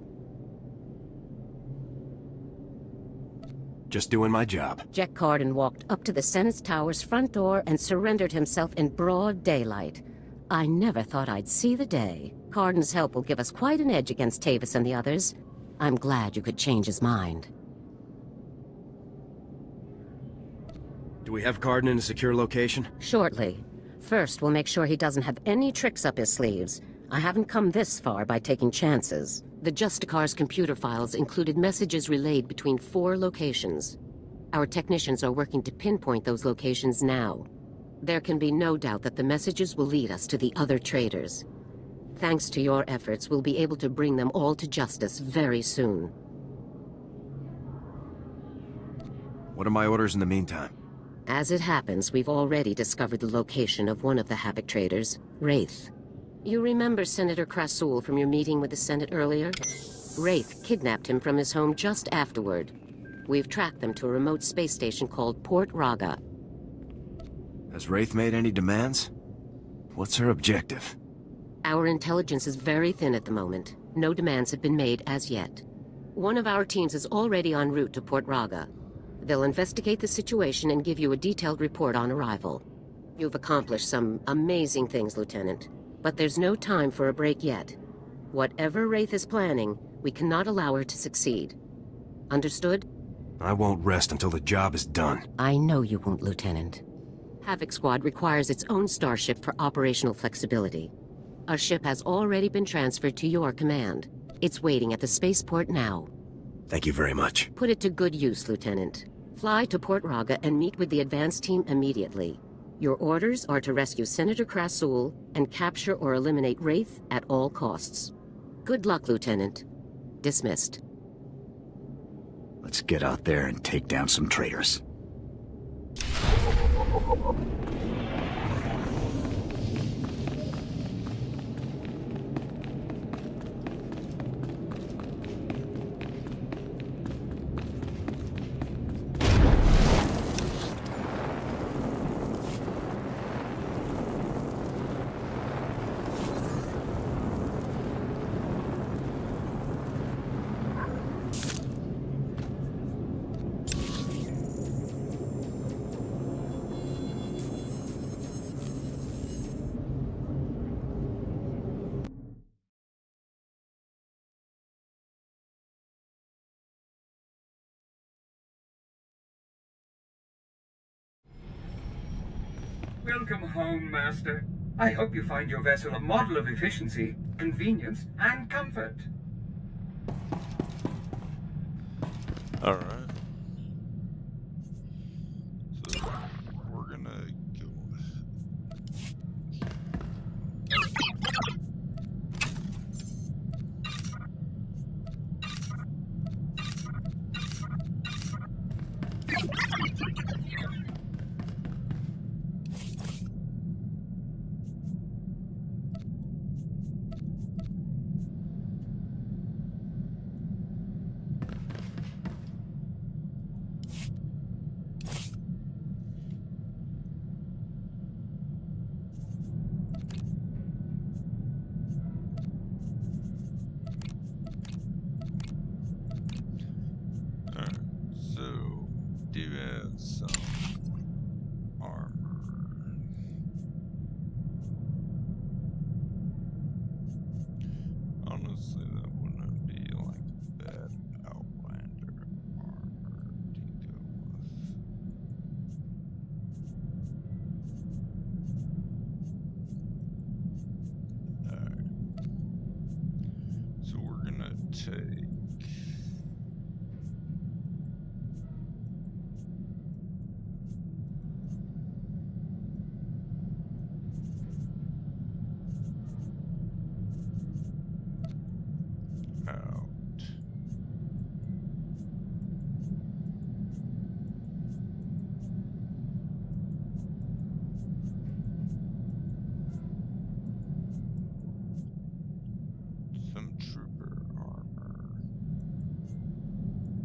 Just doing my job. Jack Cardin walked up to the Senate Tower's front door and surrendered himself in broad daylight. I never thought I'd see the day. Cardin's help will give us quite an edge against Tavis and the others. I'm glad you could change his mind. Do we have Cardin in a secure location? Shortly. First, we'll make sure he doesn't have any tricks up his sleeves. I haven't come this far by taking chances. The Justicar's computer files included messages relayed between 4 locations. Our technicians are working to pinpoint those locations now. There can be no doubt that the messages will lead us to the other traitors. Thanks to your efforts, we'll be able to bring them all to justice very soon. What are my orders in the meantime? As it happens, we've already discovered the location of one of the Havoc traders, Wraith. You remember Senator Krasul from your meeting with the Senate earlier? Wraith kidnapped him from his home just afterward. We've tracked them to a remote space station called Port Raga. Has Wraith made any demands? What's her objective? Our intelligence is very thin at the moment. No demands have been made as yet. One of our teams is already en route to Port Raga. They'll investigate the situation and give you a detailed report on arrival. You've accomplished some amazing things, Lieutenant. But there's no time for a break yet. Whatever Wraith is planning, we cannot allow her to succeed. Understood? I won't rest until the job is done. I know you won't, Lieutenant. Havoc Squad requires its own starship for operational flexibility. A ship has already been transferred to your command. It's waiting at the spaceport now. Thank you very much. Put it to good use, Lieutenant. Fly to Port Raga and meet with the advance team immediately. Your orders are to rescue Senator Krasul and capture or eliminate Wraith at all costs. Good luck, Lieutenant. Dismissed. Let's get out there and take down some traitors. Welcome home, Master. I hope you find your vessel a model of efficiency, convenience, and comfort. All right. So we're gonna go. Do have some armor. Honestly, that wouldn't be like bad Outlander armor to go with. Alright. So we're gonna take some trooper armor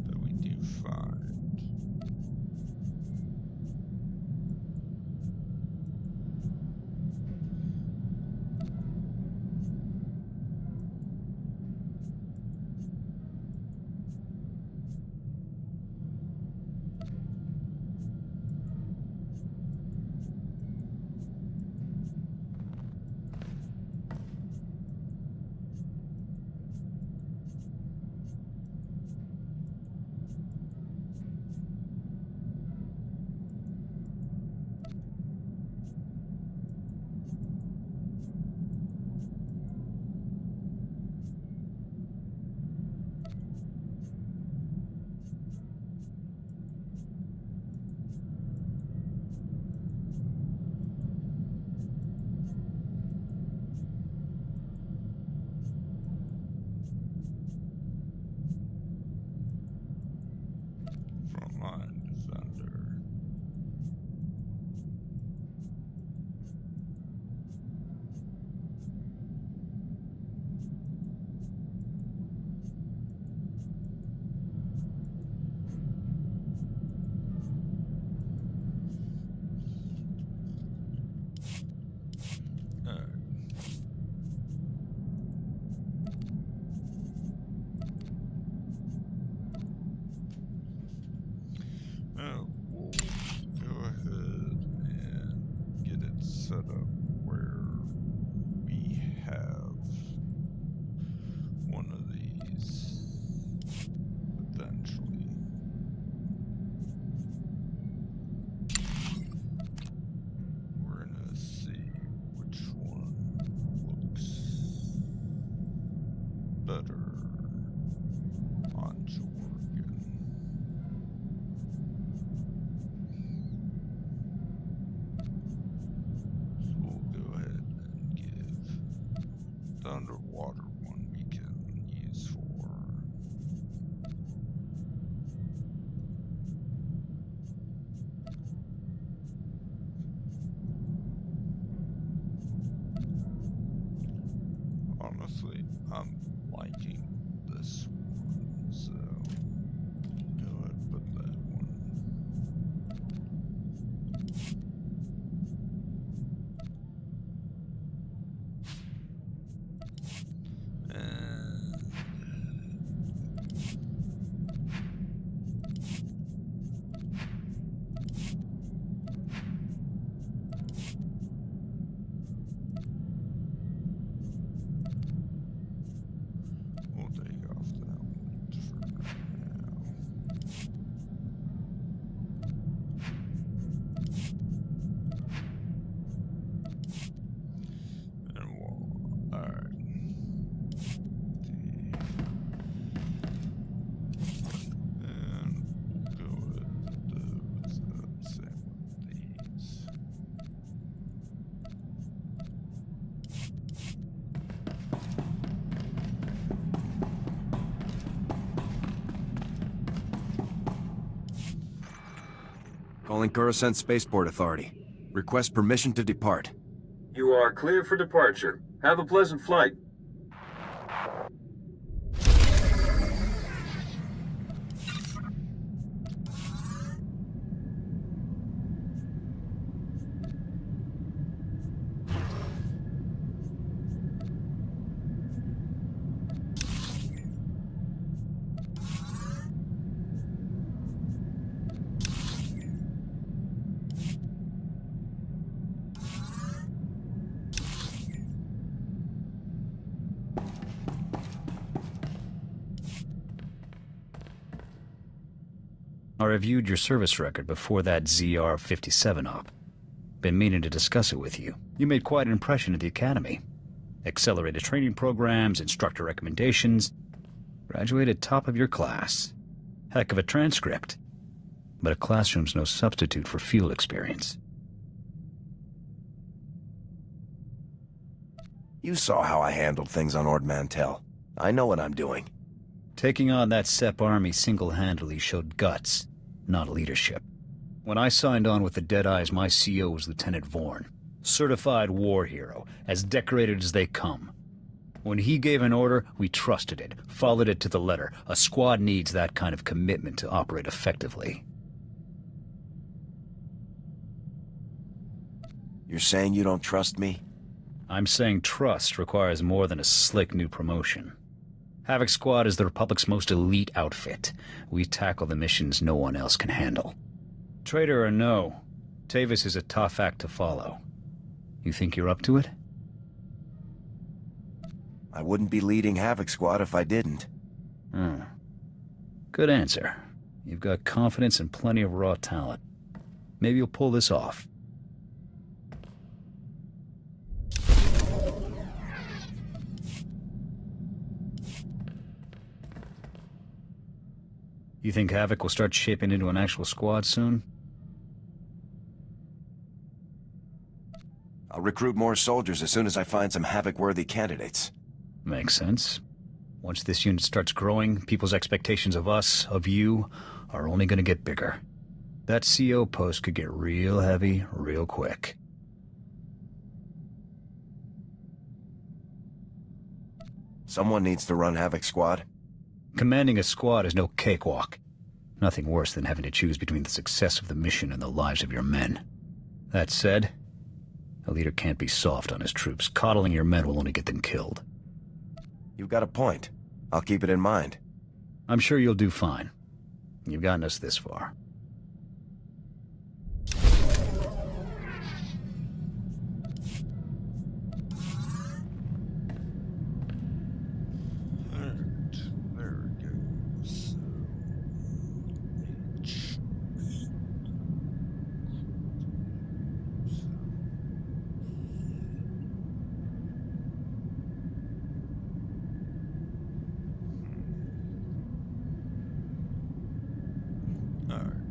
that we do find. the underwater one we can use for. Honestly, I'm liking this one, so go ahead and put that one. We'll take off that one for now. And we'll, alright. And we'll go with those, same with these. Calling Coruscant Spaceport Authority. Request permission to depart. You are clear for departure. Have a pleasant flight. I reviewed your service record before that ZR-57 op. Been meaning to discuss it with you. You made quite an impression at the Academy. Accelerated training programs, instructor recommendations. Graduated top of your class. Heck of a transcript. But a classroom's no substitute for field experience. You saw how I handled things on Ord Mantell. I know what I'm doing. Taking on that SEP army single-handedly showed guts, not leadership. When I signed on with the Deadeyes, my CO was Lieutenant Vorn. Certified war hero, as decorated as they come. When he gave an order, we trusted it, followed it to the letter. A squad needs that kind of commitment to operate effectively. You're saying you don't trust me? I'm saying trust requires more than a slick new promotion. Havoc Squad is the Republic's most elite outfit. We tackle the missions no one else can handle. Traitor or no, Tavis is a tough act to follow. You think you're up to it? I wouldn't be leading Havoc Squad if I didn't. Good answer. You've got confidence and plenty of raw talent. Maybe you'll pull this off. You think Havoc will start shaping into an actual squad soon? I'll recruit more soldiers as soon as I find some Havoc-worthy candidates. Makes sense. Once this unit starts growing, people's expectations of us, of you, are only gonna get bigger. That CO post could get real heavy, real quick. Someone needs to run Havoc Squad. Commanding a squad is no cakewalk. Nothing worse than having to choose between the success of the mission and the lives of your men. That said, a leader can't be soft on his troops. Coddling your men will only get them killed. You've got a point. I'll keep it in mind. I'm sure you'll do fine. You've gotten us this far. Alright.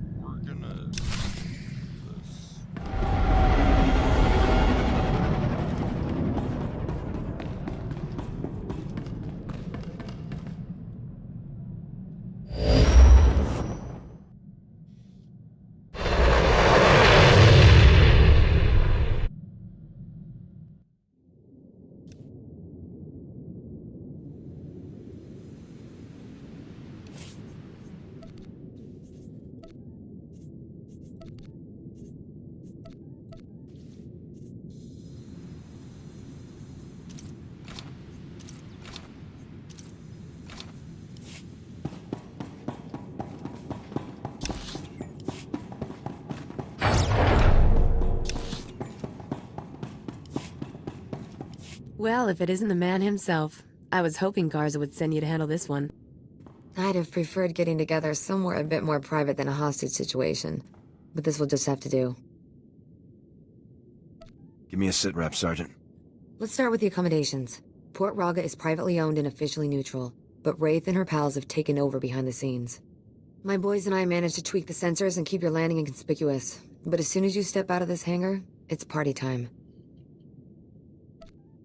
Well, if it isn't the man himself. I was hoping Garza would send you to handle this one. I'd have preferred getting together somewhere a bit more private than a hostage situation. But this will just have to do. Give me a sit rep, Sergeant. Let's start with the accommodations. Port Raga is privately owned and officially neutral, but Wraith and her pals have taken over behind the scenes. My boys and I managed to tweak the sensors and keep your landing inconspicuous. But as soon as you step out of this hangar, it's party time.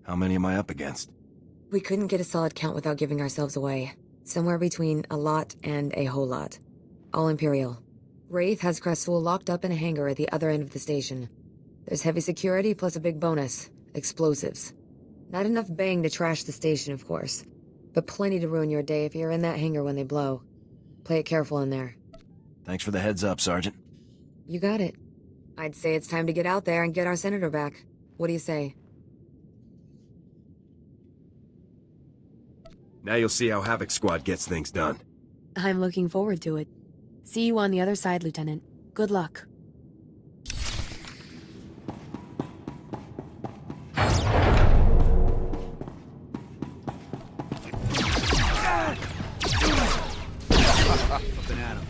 How many am I up against? We couldn't get a solid count without giving ourselves away. Somewhere between a lot and a whole lot. All Imperial. Wraith has Krasul locked up in a hangar at the other end of the station. There's heavy security plus a big bonus. Explosives. Not enough bang to trash the station, of course. But plenty to ruin your day if you're in that hangar when they blow. Play it careful in there. Thanks for the heads up, Sergeant. You got it. I'd say it's time to get out there and get our Senator back. What do you say? Now you'll see how Havoc Squad gets things done. I'm looking forward to it. See you on the other side, Lieutenant. Good luck. Banana.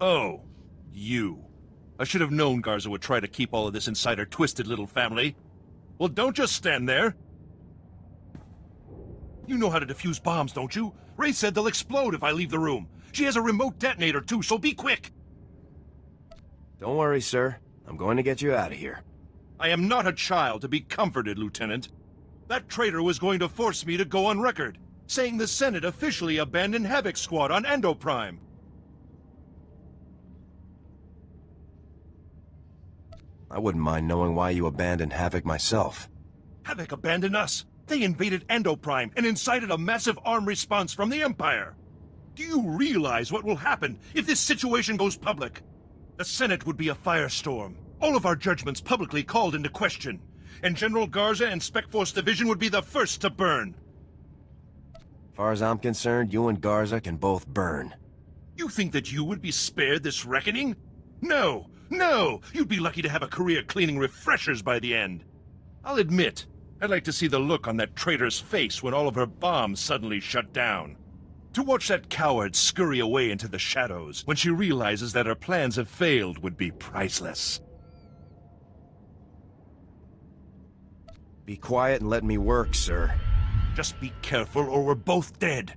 Oh, you. I should have known Garza would try to keep all of this inside her twisted little family. Well, don't just stand there. You know how to defuse bombs, don't you? Ray said they'll explode if I leave the room. She has a remote detonator, too, so be quick. Don't worry, sir. I'm going to get you out of here. I am not a child to be comforted, Lieutenant. That traitor was going to force me to go on record, saying the Senate officially abandoned Havoc Squad on Endo Prime. I wouldn't mind knowing why you abandoned Havoc myself. Havoc abandoned us. They invaded Ando Prime and incited a massive armed response from the Empire. Do you realize what will happen if this situation goes public? The Senate would be a firestorm. All of our judgments publicly called into question. And General Garza and Spec Force Division would be the first to burn. As far as I'm concerned, you and Garza can both burn. You think that you would be spared this reckoning? No! No! You'd be lucky to have a career cleaning refreshers by the end. I'll admit, I'd like to see the look on that traitor's face when all of her bombs suddenly shut down. To watch that coward scurry away into the shadows when she realizes that her plans have failed would be priceless. Be quiet and let me work, sir. Just be careful or we're both dead.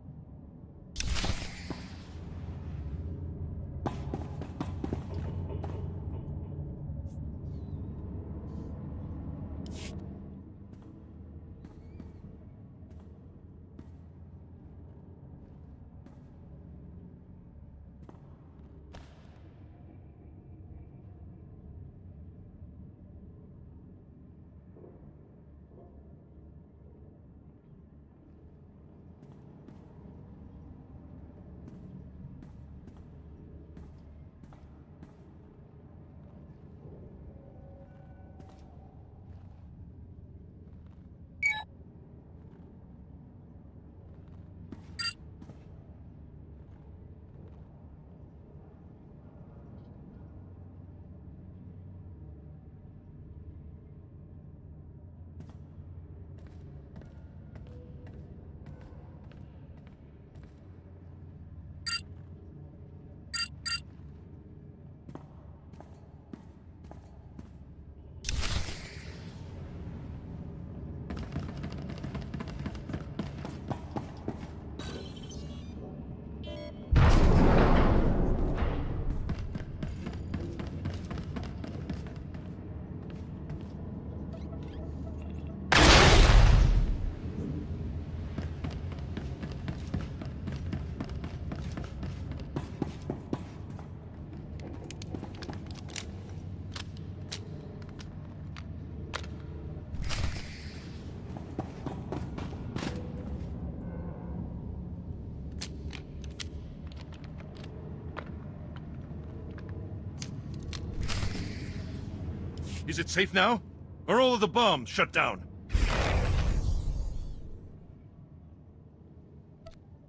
Is it safe now? Are all of the bombs shut down?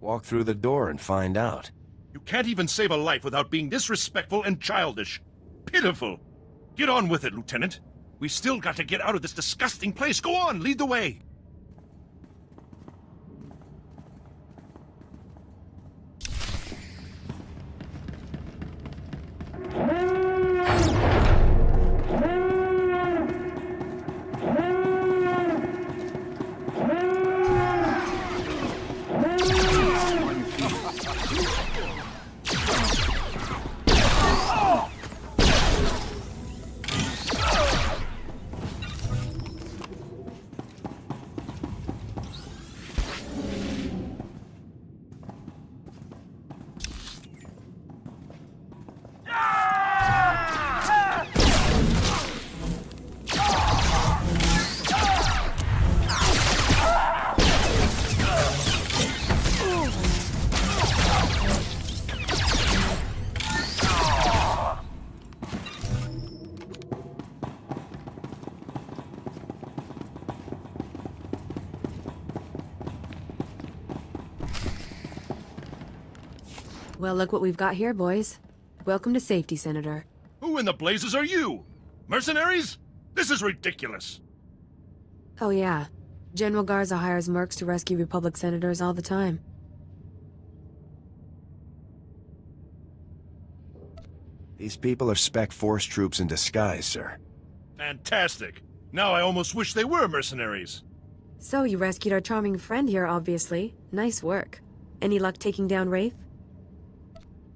Walk through the door and find out. You can't even save a life without being disrespectful and childish. Pitiful. Get on with it, Lieutenant. We still got to get out of this disgusting place. Go on, lead the way. Well, look what we've got here, boys. Welcome to safety, Senator. Who in the blazes are you? Mercenaries? This is ridiculous. Oh yeah. General Garza hires mercs to rescue Republic senators all the time. These people are Spec Force troops in disguise, sir. Fantastic. Now I almost wish they were mercenaries. So, you rescued our charming friend here, obviously. Nice work. Any luck taking down Wraith?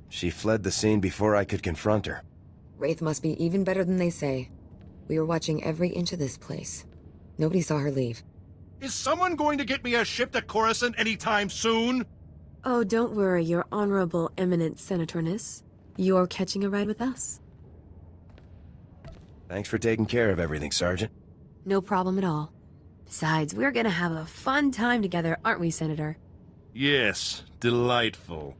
She fled the scene before I could confront her. Wraith must be even better than they say. We were watching every inch of this place. Nobody saw her leave. Is someone going to get me a ship to Coruscant anytime soon? Oh, don't worry, Your Honorable Eminent Senatorness. You're catching a ride with us. Thanks for taking care of everything, Sergeant. No problem at all. Besides, we're gonna have a fun time together, aren't we, Senator? Yes, delightful.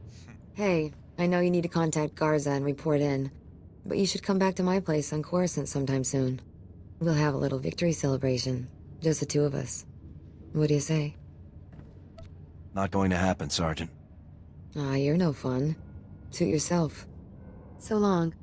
Hey, I know you need to contact Garza and report in, but you should come back to my place on Coruscant sometime soon. We'll have a little victory celebration, just the two of us. What do you say? Not going to happen, Sergeant. Ah, you're no fun. Suit yourself. So long.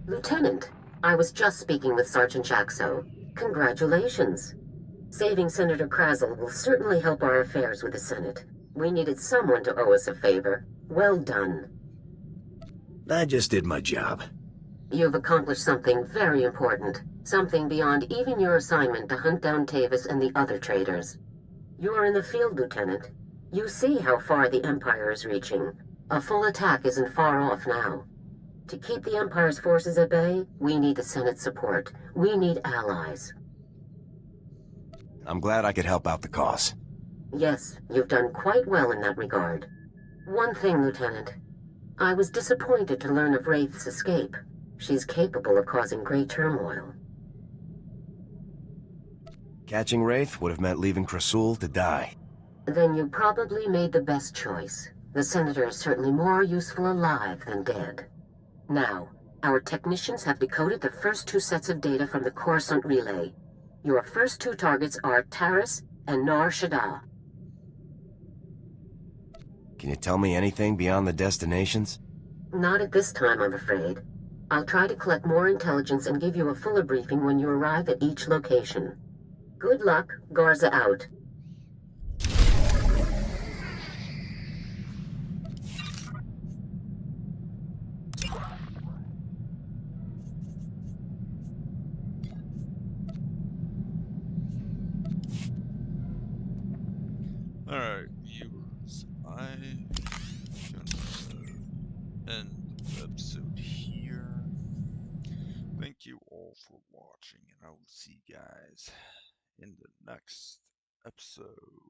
Lieutenant, I was just speaking with Sergeant Jaxo. Congratulations. Saving Senator Krazel will certainly help our affairs with the Senate. We needed someone to owe us a favor. Well done. I just did my job. You've accomplished something very important. Something beyond even your assignment to hunt down Tavis and the other traitors. You're in the field, Lieutenant. You see how far the Empire is reaching. A full attack isn't far off now. To keep the Empire's forces at bay, we need the Senate's support. We need allies. I'm glad I could help out the cause. Yes, you've done quite well in that regard. One thing, Lieutenant. I was disappointed to learn of Wraith's escape. She's capable of causing great turmoil. Catching Wraith would have meant leaving Krasul to die. Then you probably made the best choice. The Senator is certainly more useful alive than dead. Now, our technicians have decoded the first two sets of data from the Coruscant relay. Your first two targets are Taris and Nar Shaddaa. Can you tell me anything beyond the destinations? Not at this time, I'm afraid. I'll try to collect more intelligence and give you a fuller briefing when you arrive at each location. Good luck, Garza out. Alright, viewers, I'm gonna end the episode here. Thank you all for watching, and I will see you guys in the next episode.